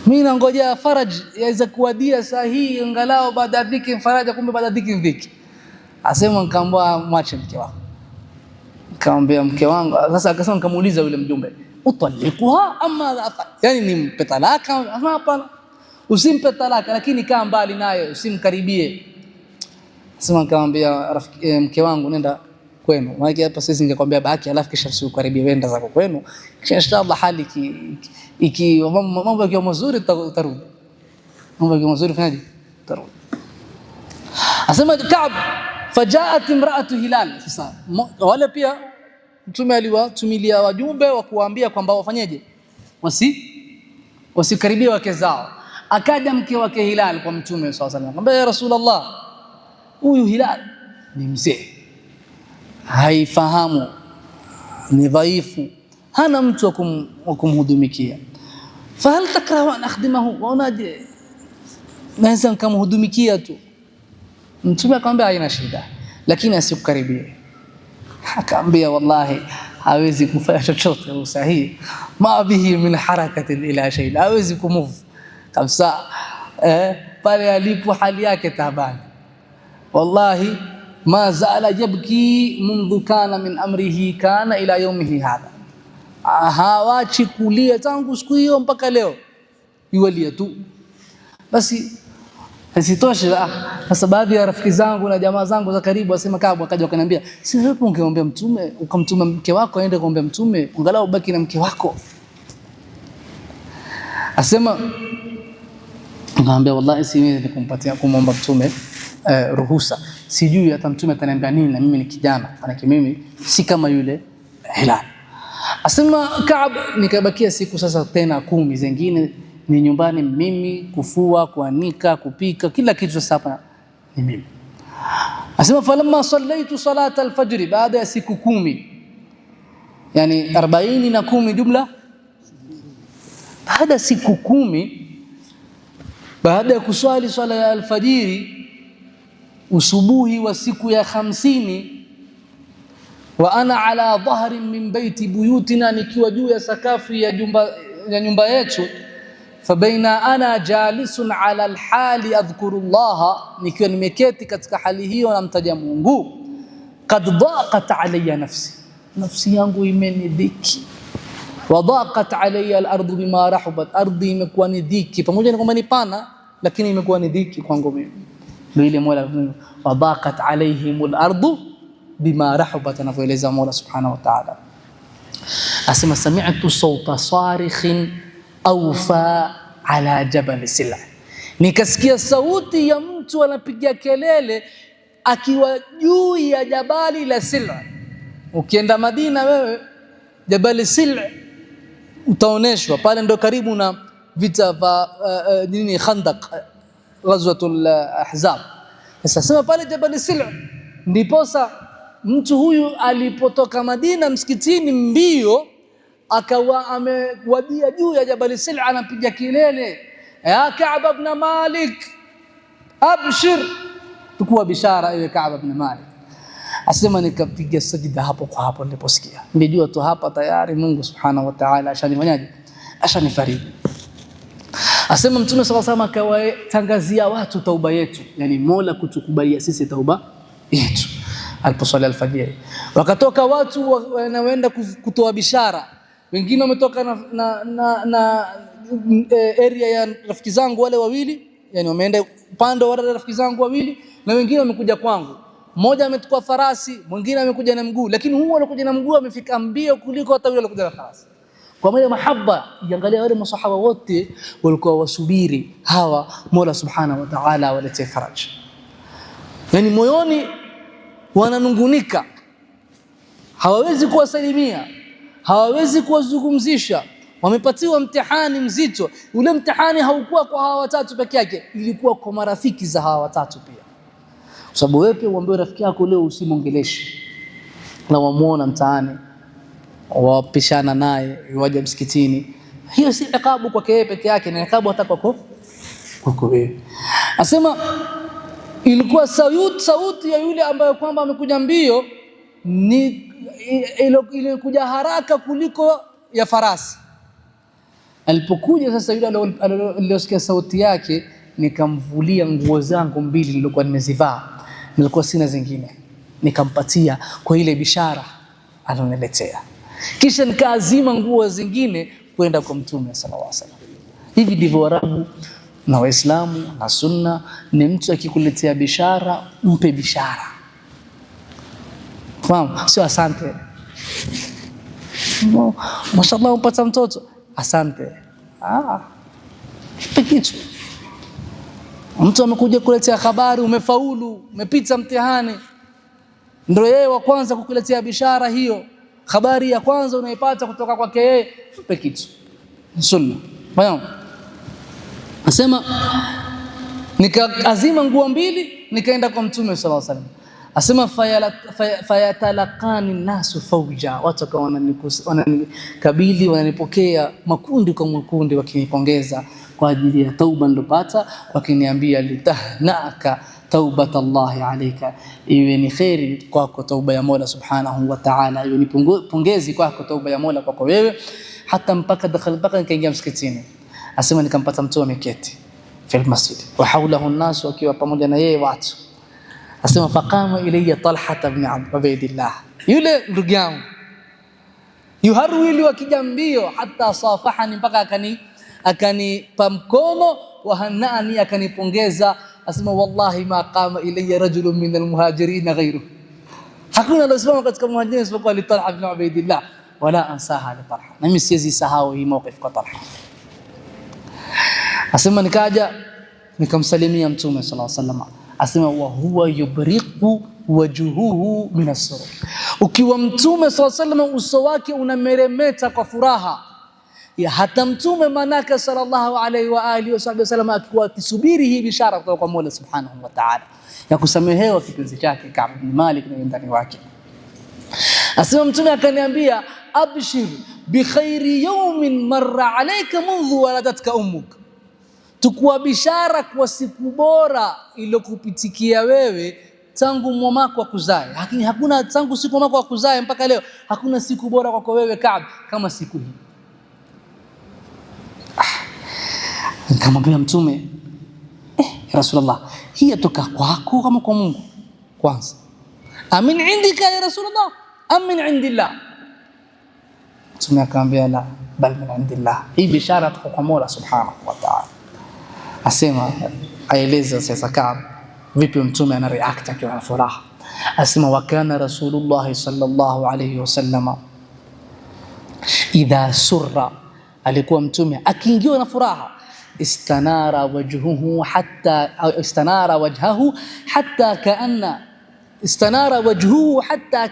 Mimi nangoja faraj yaweza kuwadia saa hii, angalau baada ya dhiki faraja, kumbe baada ya dhiki. Asema nikaambia mwache mke wako. Nikamwambia mke wangu, sasa akasema, nikamuuliza yule mjumbe, utalikuha ama yani nimpe talaka? Hapana, usimpe talaka, lakini kaa mbali naye, usimkaribie. Sema nikamwambia mke wangu, nenda kwenu. Maana hapa sisi ningekwambia baki, alafu kisha usikaribie, wenda zako kwenu, kisha inshallah hali mambo yakiwa mazuri utarudi. Mambo yakiwa mazuri fanyaje? Utarudi. Asema Ka'b, fajaat imra'atu Hilal. Sasa wale pia mtume aliwatumilia wajumbe wa kuwaambia kwamba wafanyeje, wasikaribie wake zao. Akaja mke wake Hilal kwa mtume sallallahu alaihi wasallam, akamwambia ya Rasulullah, huyu Hilal ni mzee, haifahamu, ni dhaifu, hana mtu wa kumhudumikia. Fahal takrahu an akhdimahu, waonaje naweza nikamhudumikia tu? Mtume akamwambia haina shida, lakini asikukaribie. Akamwambia wallahi hawezi kufanya chochote usahihi, ma bihi min harakatin ila shay, hawezi kumove kabisa. Pale alipo hali yake tabani, wallahi ma zala yabki mundu kana min amrihi kana ila yawmihi hadha. Hawachi kulia tangu siku hiyo mpaka leo, yualia tu. Basi isitoshe, sasa baadhi ya rafiki zangu na jamaa zangu za karibu wasema Kaabu, akaja wakaniambia, si wewe ungeombea mtume, ukamtuma mke wako aende kuombea mtume, angalau ubaki na mke wako. Asema ngambia wallahi si mimi nikumpatia kumomba mtume ruhusa, sijui hata mtume ataniambia nini, na mimi ni kijana, maana mimi si kama yule Hilal. Asema Ka'b, nikabakia siku sasa tena 10 zingine ni nyumbani, mimi kufua, kuanika, kupika, kila kitu sasa hapa ni mimi. Asema falamma sallaitu salata alfajr, baada ya siku 10, yani 40 na 10 jumla, baada siku 10, baada ya kuswali swala ya alfajiri usubuhi wa siku ya 50, wa ana ala dhahrin min baiti buyutina, nikiwa juu ya sakafu ya nyumba yetu. Fabaina ana jalisun ala alhali adhkuru Allah, nikiwa nimeketi katika hali hiyo namtaja Mungu. Qad daqat alayya nafsi yangu imenidhiki, wa daqat alayya al-ardu bima rahabat, ardhi imekuwa ni dhiki, pamoja na kwamba ni pana, lakini imekuwa ni dhiki kwangu mimi. Ndio ile Mola, wa daqat alayhimul ardu bima rahabat, anavyoeleza Mola subhanahu wa ta'ala. Asema sami'tu sawta sarikhin awfa ala jabal Sila, nikasikia sauti ya mtu anapiga kelele akiwa juu ya jabali la Sila. Ukienda Madina wewe, jabal Sila utaoneshwa pale, ndo karibu na vita vya Khandaq, Ghazwatul Ahzab. Sasa sema pale Jabal Sil'a, ndiposa mtu huyu alipotoka Madina msikitini mbio, akawa amewadia juu ya Jabal Sil'a, anapiga kelele, ya Ka'b ibn Malik abshir, tukua bishara ewe Ka'b ibn Malik. Asema nikapiga sajida hapo kwa hapo niliposikia, nilijua tu hapa tayari Mungu subhanahu wa ta'ala ashanifanyaje, ashanifariji. Asema Mtume sallallahu alayhi wasallam akawatangazia watu tauba yetu, yani Mola kutukubalia sisi tauba yetu. Aliposali alfajiri, wakatoka watu wanaoenda kutoa bishara, wengine wametoka na area ya rafiki zangu wale wawili, yani wameenda upande wa rafiki zangu wawili, na wengine wamekuja kwangu. Mmoja amechukua farasi, mwingine amekuja na mguu, lakini huyo alikuja na mguu amefika mbio kuliko hata yule alikuja na farasi. Kwa maana mahaba, iangalia wale masahaba wote walikuwa wasubiri hawa Mola subhanahu wa ta'ala walete faraja, yani moyoni wananungunika, hawawezi kuwasalimia, hawawezi kuwazungumzisha. Wamepatiwa mtihani mzito. Ule mtihani haukuwa kwa hawa watatu peke yake, ilikuwa kwa marafiki za hawa watatu pia. Kwa sababu wewe pia uambiwe rafiki yako leo usimwongeleshe, na wamuona mtaani wapishana naye waje msikitini, hiyo si ikabu kwake yeye peke yake, ni ikabu hata kwako wewe. Asema ilikuwa sauti ya yule ambaye kwamba amekuja mbio ni ile kuja haraka kuliko ya farasi. Alipokuja sasa yule aliyosikia sauti yake, nikamvulia nguo zangu mbili nilikuwa nimezivaa, nilikuwa sina zingine, nikampatia kwa ile bishara aloniletea, kisha nikaazima nguo zingine kwenda kwa Mtume sallallahu alaihi wasallam. Hivi ndivyo Waarabu na Waislamu na Sunna, ni mtu akikuletea bishara mpe bishara. Fahamu, sio asante, mashallah upata mtoto, asante. Kitu mtu amekuja kuletea habari, umefaulu, umepita mtihani, ndio yeye wa kwanza kukuletea bishara hiyo, habari ya kwanza unaipata kutoka kwake yeye, mpe kitu. Sunna. Fahamu. Asema nikaazima nguo mbili nikaenda kwa Mtume sallallahu alaihi wasallam. Asema fayatalaqani nasu fauja, watu kwa wananikabili, wananipokea makundi kwa makundi, wakinipongeza kwa ajili ya tauba nilopata, wakiniambia litahnaka taubatallahi alayka, iwe ni khairi kwako tauba ya Mola subhanahu wa ta'ala, iwe ni pongezi kwako tauba ya Mola kwako wewe. Hata mpaka nikaingia msikitini. Asema nikampata Mtume ameketi fil masjid wa hawlahu an-nas, wakiwa pamoja na yeye watu. Asema faqama ilayya Talha ibn Ubaydillah, yule ndugu yangu yuharwili wakija mbio, hata safahani, mpaka akanipa mkono, wa hanani, akanipongeza. Asema wallahi ma qama ilayya rajulun min al-muhajirin ghayruhu, hakuna aliyesimama katika muhajirin isipokuwa li Talha ibn Ubaydillah, wala ansaha li Talha, na mimi siwezi sahau hii mawqif kwa Talha. Asema nikaja nikamsalimia Mtume sallallahu alaihi wasallam. Asema wa huwa yubriqu wajhuhu min as-surur, ukiwa Mtume sallallahu alaihi wasallam uso wake unameremeta kwa furaha ya hata Mtume manaka sallallahu alaihi wa alihi wasallam akiwa akisubiri hii bishara kutoka kwa Mola subhanahu wa ta'ala ya kusamehewa kipenzi chake Ka'b bin Malik na ndani wake. Asema Mtume akaniambia, abshir bi khairi yawmin marra alayka mundu waladatka ummuk, tukua bishara kwa siku bora iliyokupitikia wewe tangu mamako akuzae. Lakini hakuna tangu siku mamako akuzae mpaka leo, hakuna siku bora kwako wewe Ka'b kama siku hii. Nikamwambia Mtume, Rasulullah, hii yatoka kwako kama kwa Mungu kwanza? Amin indika ya Rasulullah am min indillah? Mtume akamwambia la, bal min indillah, hii bishara kutoka kwa Mola subhanahu wa ta'ala. Asema aeleza sasa Ka'b vipi Mtume ana react akiwa na furaha. Asema wa kana Rasulullah sallallahu alayhi wasallam idha surra, alikuwa Mtume akiingiwa na furaha, istanara wajhuhu hatta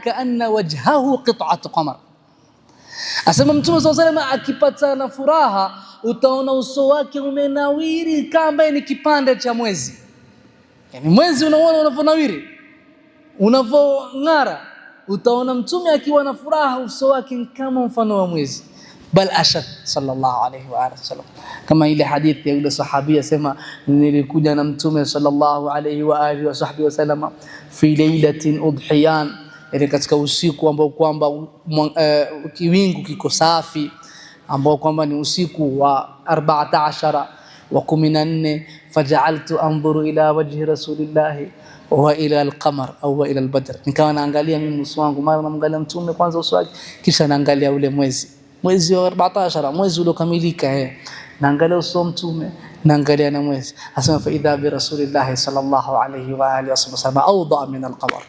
kaanna wajhahu qit'at qamar, Asema Mtume sallallahu alaihi wasallam akipata na furaha utaona uso wake umenawiri kama ni kipande cha mwezi. Yani mwezi unaona unavonawiri, unavong'ara, utaona Mtume akiwa na furaha uso wake kama mfano wa mwezi. Bal ashad sallallahu alayhi wa alihi wasallam, kama ile hadithi ya yule sahabi asema nilikuja na Mtume sallallahu alayhi wa alihi wasallam fi laylatin udhiyan, ile katika usiku ambao kwamba kiwingu kiko safi, ambao kwamba ni usiku wa 14 wa 14, faja'altu anzuru ila wajhi rasulillahi wa ila al-qamar au ila al-badr, nikawa naangalia mimi uso wangu, mara naangalia Mtume kwanza uso wake, kisha naangalia ule mwezi wa 14, mwezi uliokamilika, naangalia uso Mtume, naangalia na mwezi. Asema fa idha bi rasulillahi sallallahu alayhi wa alihi wasallam awda min al-qamar,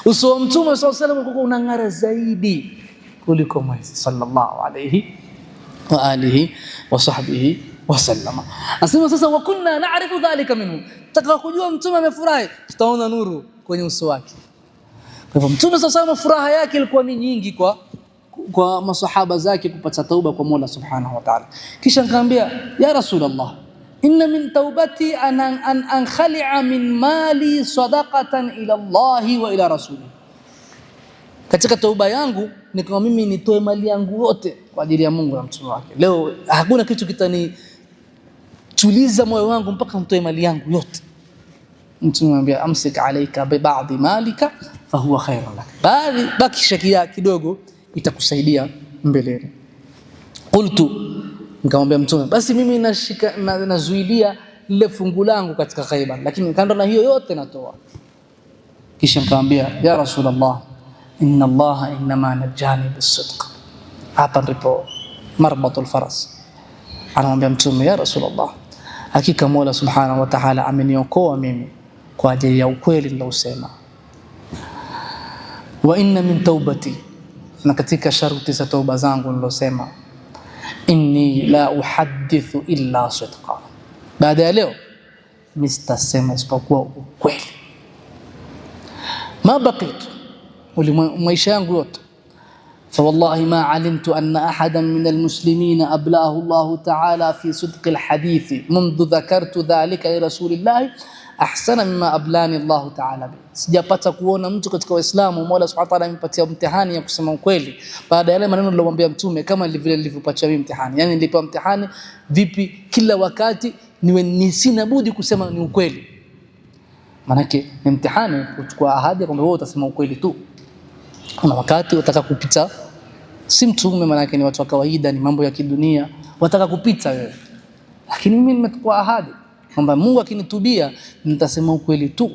uso Mtume sallallahu alayhi wasallam unang'ara zaidi kuliko mwezi sallallahu alayhi wa alihi wa sahbihi wasallama. Asema sasa wa kunna na'rifu dhalika minhu, tutaka kujua Mtume amefurahi tutaona nuru kwenye uso wake. Kwa hivyo Mtume sasa furaha yake ilikuwa ni nyingi kwa masahaba zake kupata tauba kwa Mola Subhanahu wa Ta'ala. Kisha nikamwambia ya Rasulullah, inna min taubati an khali'a min mali sadaqatan ila Allah wa ila rasulih, katika tauba yangu ni kama mimi nitoe mali yangu yote kwa ajili ya Mungu na mtume wake. Leo hakuna kitu tuliza moyo wangu mpaka nitoe mali yangu yote. Mtume anambia amsik alayka bi ba'd malika fa huwa khairun lak, bali bakisha kidogo itakusaidia mbeleni. Qultu, nikamwambia Mtume basi mimi nazuilia lile fungu langu katika Khaybar, lakini kando na hiyo yote natoa. Kisha nikamwambia ya Rasulullah, inna Allah inma najani bisidq. Hapa ndipo marbatul faras. Anamwambia Mtume ya Rasulullah, hakika Mola Subhanahu wa Ta'ala ameniokoa mimi kwa ajili ya ukweli niliosema. Wa inna min taubati, na katika sharuti za tauba zangu nilosema, inni la uhaddithu illa sidqa, baada ya leo mistasema isipokuwa ukweli. Ma baqitu, maisha yangu yote, fa wallahi ma alimtu anna ahadan min almuslimina ablahu Allah ta'ala fi sidqi alhadithi mundu dhakartu dhalika li rasulillahi ahsana mimma ablani Allah ta'ala bi. Sijapata kuona mtu katika Waislamu Mola Subhanahu wa Ta'ala amempatia mtihani ya kusema ukweli baada ya yale maneno niliyomwambia Mtume, kama nilivyopatia mimi mtihani. Yani nilipewa mtihani vipi kila wakati niwe sina budi kusema ni ukweli. Manake ni mtihani kuchukua ahadi kwamba wewe utasema ukweli tu. Kuna wakati utaka kupita, si mtume, manake ni watu wa kawaida, ni mambo ya kidunia, wataka kupita wewe. Lakini mimi nimechukua ahadi kwamba Mungu akinitubia nitasema ukweli tu.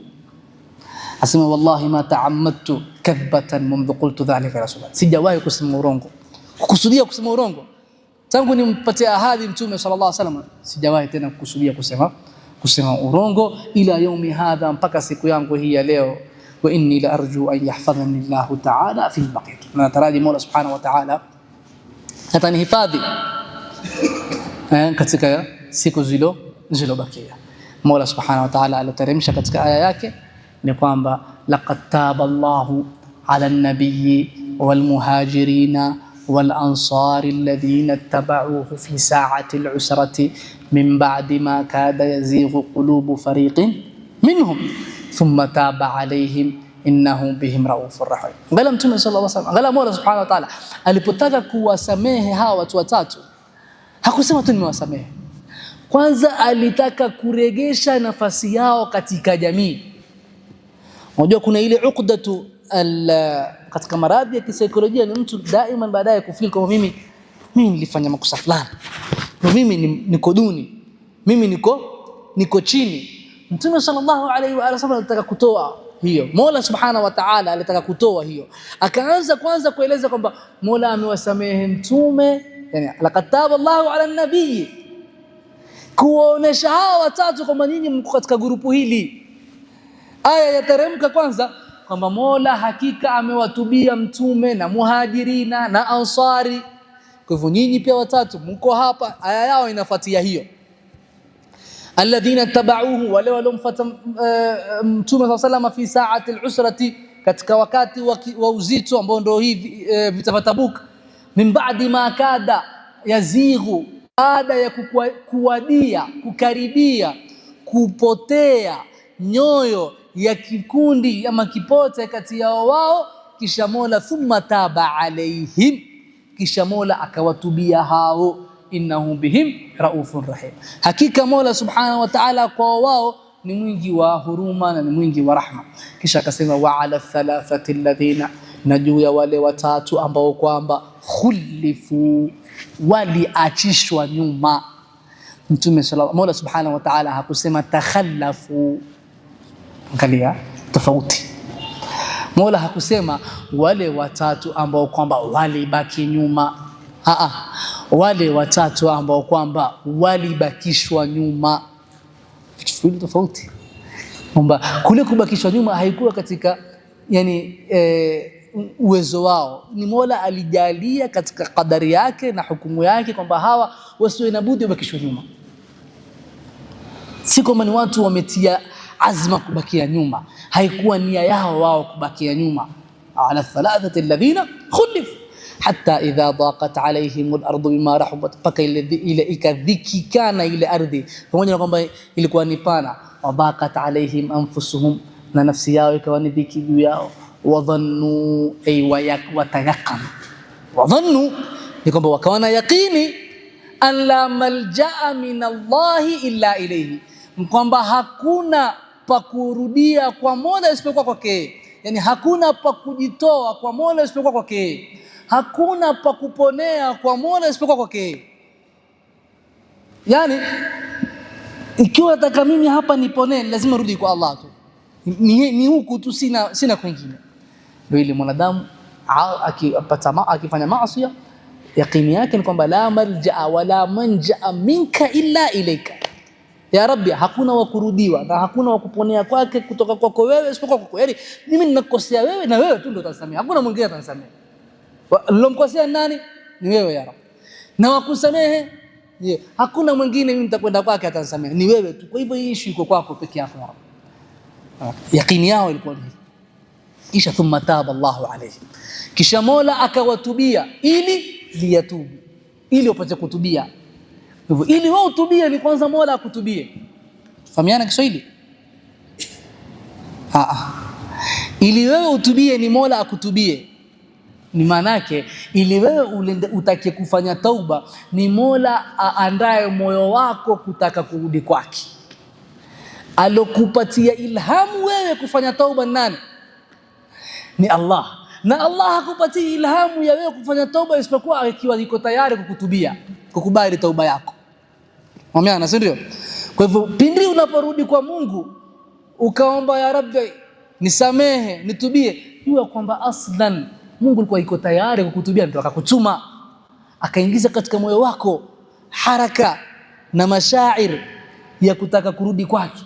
Asema wallahi ma ta'ammadtu kadhbatan mundu qultu dhalika rasulullah, sijawahi kusema urongo, kukusudia kusema urongo tangu nimpatie ahadi Mtume sallallahu alaihi wasallam, sijawahi tena kukusudia kusema urongo ila yaumi hadha, mpaka siku yangu hii ya leo. Wa inni la arju an yahfadhani Allah ta'ala fi baqiyah, na nataraji Mola Subhanahu wa Ta'ala atanihifadhi katika siku zilobakia. Mola Subhanahu wa Ta'ala aliteremsha katika aya yake ni kwamba laqad taba Allahu ala an-nabiyyi wal muhajirina wal ansari alladhina ittaba'uhu fi sa'ati al-usrati min ba'di ma kada yazighu qulubu fariqin minhum thumma taba alayhim innahu bihim raufur rahim. Ngala Mtume sallallahu alaihi wasallam, ngala Mola Subhanahu wa Ta'ala alipotaka kuwasamehe hawa watu watatu, hakusema tu nimewasamehe. Kwanza alitaka kuregesha nafasi yao katika jamii. Unajua kuna ile uqdatu katika maradhi ya kisaikolojia, ni mtu daima baadaye kufeel kama mimi nilifanya makosa fulani, mimi niko duni, mimi niko chini. Mtume sallallahu alaihi wa sallam alitaka kutoa hiyo, Mola Subhanahu wa Ta'ala alitaka kutoa hiyo. Akaanza kwanza kueleza kwamba Mola amewasamehe Mtume, yani laqad taba Allahu ala an-nabii, kuonesha hawa watatu kwamba nyinyi mko katika grupu hili. Aya yateremka kwanza kwamba Mola hakika amewatubia Mtume na muhajirina na ansari, kwa hivyo nyinyi pia watatu mko hapa. Aya yao inafuatia hiyo, alladhina tabauhu, wale walomfuata Mtume sallallahu alayhi wasallam fi sa'ati al-usrati, katika wakati wa uzito ambao ndio hivi vita vya Tabuk. min ba'di ma kada yazighu, baada ya kuwadia, kukaribia, kupotea nyoyo ya kikundi ama kipote kati yao wao, kisha Mola thumma taba alaihim, kisha Mola akawatubia hao, innahu bihim raufur rahim, hakika Mola subhanahu wa ta'ala kwa wao ni mwingi wa huruma na ni mwingi wa rahma. Kisha akasema wa ala thalathati alladhina, na juu ya wale watatu ambao kwamba khulifu, waliachishwa nyuma. Mtume Mola subhanahu wa ta'ala hakusema takhallafu, angalia tofauti. Mola hakusema wale watatu ambao kwamba walibaki nyuma, wale watatu ambao kwamba walibakishwa nyuma, vitu tofauti. Kwamba kule kubakishwa nyuma haikuwa katika uwezo wao, ni Mola alijalia katika kadari yake na hukumu yake kwamba hawa wasiwe na budi wabakishwe nyuma. Si kwamba ni watu wametia azma kubakia nyuma, haikuwa nia yao wao kubakia nyuma. Ala thalathati alladhina khulifu hatta idha daqat alayhim al-ardu bima rahabat, paka ile ikadhikikana ile ardhi, pamoja na kwamba ilikuwa ni pana. Wadaqat alayhim anfusuhum, na nafsi yao ikawa ni dhiki juu yao. Wadhannu ay watayaqan, wadhannu ni kwamba wakawa na yaqini an la maljaa min Allahi illa ilayhi, kwamba hakuna pa kurudia kwa Mola isipokuwa kwake. Yani hakuna pa kujitoa kwa Mola isipokuwa kwake, hakuna pa kuponea kwa Mola isipokuwa kwake. Yani ikiwa nataka mimi hapa niponee, lazima rudi kwa Allah tu, ni huku tu, sina kwingine. Ndio ile mwanadamu akifanya maasi, yaqini yake ni kwamba la malja wala manja minka illa ilaika, ya Rabbi, hakuna wa kurudiwa na hakuna wa kuponea kwake kutoka kwako wewe isipokuwa kwako. Yani mimi ninakosea wewe na wewe tu ndio utanisamehe, hakuna mwingine atanisamehe. Nilomkosea nani? Ni wewe ya Rabbi. Na wakusamehe hakuna mwingine mimi nitakwenda kwake atanisamehe, ni wewe tu. Kwa hivyo hii issue iko kwako peke yako ya Rabbi. Yaqini yao ilikuwa hivi. Kisha thumma taba Allahu alayhi, kisha Mola akawatubia ili liyatubu, ili wapate kutubia. Hivyo ili wao utubie ni kwanza Mola akutubie. Fahamiana Kiswahili? Ili wewe utubie ni Mola akutubie. Ni maana yake ili wewe utake kufanya tauba ni Mola aandae moyo wako kutaka kurudi kwake. Alokupatia ilhamu wewe kufanya tauba nani? Ni Allah. Na Allah hakupatia ilhamu ya wewe kufanya tauba isipokuwa akiwa yuko tayari kukutubia, kukubali tauba yako. Umeona, si ndio? Kwa hivyo pindi unaporudi kwa Mungu ukaomba ya Rabbi nisamehe, nitubie, jua kwamba aslan Mungu alikuwa yuko tayari kukutubia, ndio akakutuma, akaingiza katika moyo wako haraka na mashair ya kutaka kurudi kwake.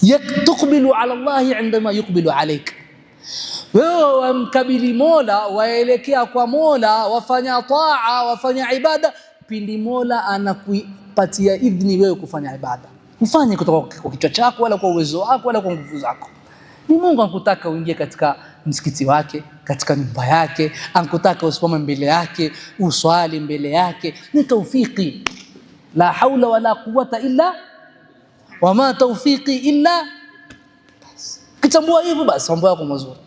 Yaktuqbilu ala Allah indama yuqbilu alayka. Wewe wamkabili Mola, waelekea kwa Mola, wafanya taa, wafanya ibada pindi Mola anakupatia idhni wewe kufanya ibada. Ufanye kutoka kwa kichwa chako wala kwa uwezo wako wala kwa nguvu zako. Ni Mungu anakutaka uingie katika msikiti wake, katika nyumba yake, anakutaka usimame mbele yake, uswali mbele yake. Ni tawfiki. La haula wala quwwata illa wama tawfiki illa. Kitambua hivyo basi mambo yako mazuri.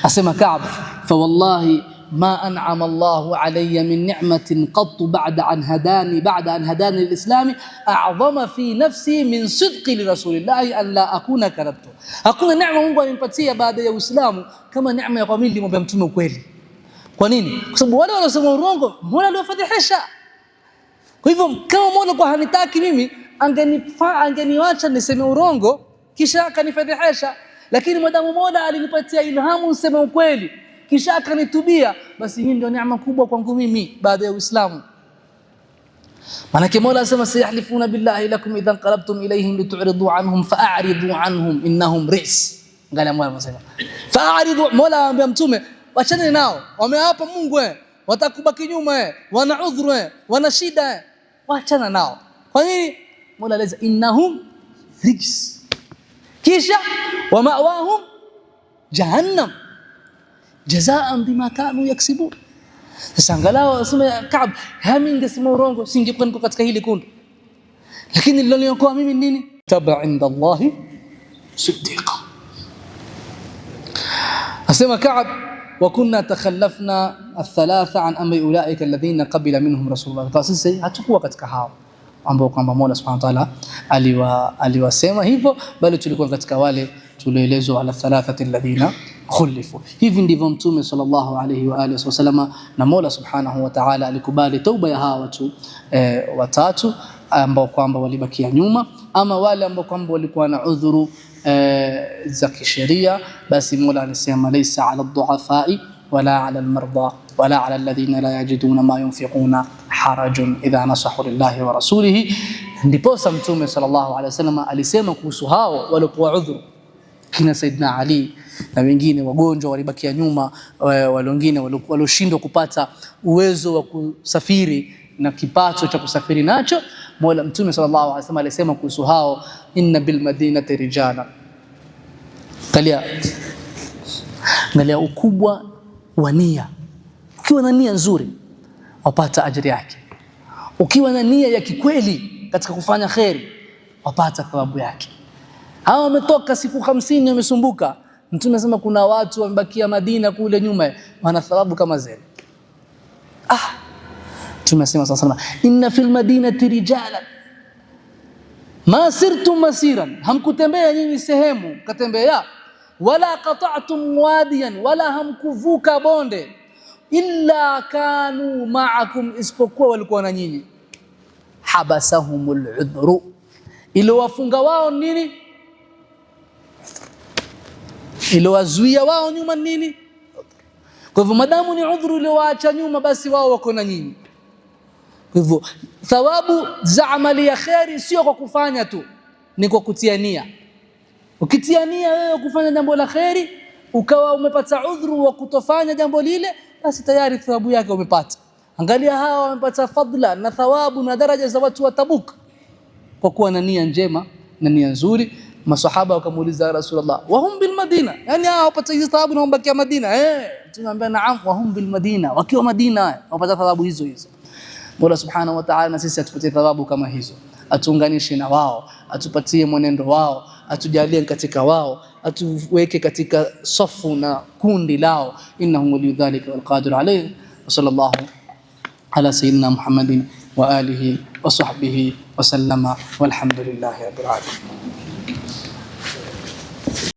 Asema Ka'b, fa wallahi ما أنعم الله علي من نعمة قط بعد أن هداني الإسلام أعظم في نفسي من صدقي لرسول الله أن لا أكون كذبته. أكون نعمة Mungu alinipatia baada ya Uislamu kama neema ya kamili nimwambia mtume ukweli. Kwa nini? Kwa sababu wale wanaosema urongo Mola aliwafadhihisha. Kwa hivyo kama Mola kwa hanitaki mimi angeniacha niseme urongo kisha akanifadhihisha, lakini madamu Mola alinipatia ilhamu niseme ukweli kisha akanitubia, basi hii ndio neema kubwa kwangu mimi baada ya Uislamu. Manake Mola asema sayahlifuna billahi lakum idhan qalabtum ilayhim litu'ridu anhum fa'aridu anhum innahum rijs. Ngala Mola anasema fa'aridu, Mola anambia mtume wachane nao, wameapa Mungu watakubaki nyuma wana udhuru wana shida, wachana nao. Kwa nini? Mola aleza innahum rijs, kisha wa ma'wahum jahannam, jazaan bima kanu yaksibun. Sasa angalau asema Ka'b, hami ningesema urongo singekuwa niko katika hili kundi, lakini nililiokoa mimi nini? Taba inda Allahi siddiqa. Asema Ka'b, wa kunna takhallafna athalatha an amri ulaika alladhina qabila minhum rasulullah. Kwa sisi hatakuwa katika hao ambao kwamba Mola Subhanahu wa Ta'ala aliwasema hivyo, bali tulikuwa katika wale tulioelezwa ala thalathati alladhina khulifu. Hivi ndivyo Mtume sallallahu alayhi wa alihi wasallam na Mola Subhanahu wa Ta'ala alikubali tauba ya hawa watu watatu ambao kwamba walibakia nyuma, ama wale ambao kwamba walikuwa na udhuru za kisheria, basi Mola alisema laysa ala ad-du'afai wala ala al-marda wala ala alladhina la yajiduna ma yunfiquna harajun idha nasahu lillahi wa rasulihi. Ndipo Mtume sallallahu alayhi wasallam alisema kuhusu hao walikuwa udhuru, kina Saidina Ali na wengine wagonjwa walibakia nyuma, wale wengine walioshindwa kupata uwezo wa kusafiri na kipato cha kusafiri nacho. Mola Mtume sallallahu alaihi wasallam alisema kuhusu hao, inna bil madinati rijala. Angalia ukubwa wa nia. Ukiwa na nia nzuri wapata ajira yake, ukiwa na nia ya kikweli katika kufanya khairi wapata thawabu yake. Hao wametoka siku 50 wamesumbuka, Mtume anasema kuna watu wamebakia Madina kule nyuma wana thawabu kama zile. Mtume anasema sallallahu alayhi wasallam, inna fil madinati rijalan ma sirtum masiran, hamkutembea nyinyi sehemu katembea, wala qata'tum wadiyan, wala hamkuvuka bonde, illa kanu ma'akum, isipokuwa walikuwa na nyinyi. Habasahumul udhru, iliwafunga wao nini? Iliwazuia wao nyuma nini? Kwa hivyo madamu ni udhuru iliwaacha nyuma, basi wao wako na nyinyi. Kwa hivyo thawabu za amali ya khairi sio kwa kufanya tu, ni kwa kutia nia. Ukitia nia wewe kufanya jambo la khairi, ukawa umepata udhuru wa kutofanya jambo lile, basi tayari thawabu yake umepata. Angalia hawa wamepata fadla na thawabu na daraja za watu wa Tabuk kwa kuwa na nia njema na nia nzuri. Masahaba wakamuuliza Rasulullah, wa hum bil Madina, yani hao wapata hizo thawabu na wambakia Madina? Tunaambia naam, wa hum bil Madina, wakiwa Madina wapata thawabu hizo hizo. Mola Subhanahu wa Ta'ala na sisi atupatie thawabu kama hizo, atuunganishe na wao, atupatie mwenendo wao, atujalie katika wao, atuweke katika safu na kundi lao. Innahu waliyyu dhalika wal qadir alayhi. Wa sallallahu ala sayyidina Muhammadin wa alihi wa sahbihi wa sallama walhamdulillahi rabbil alamin.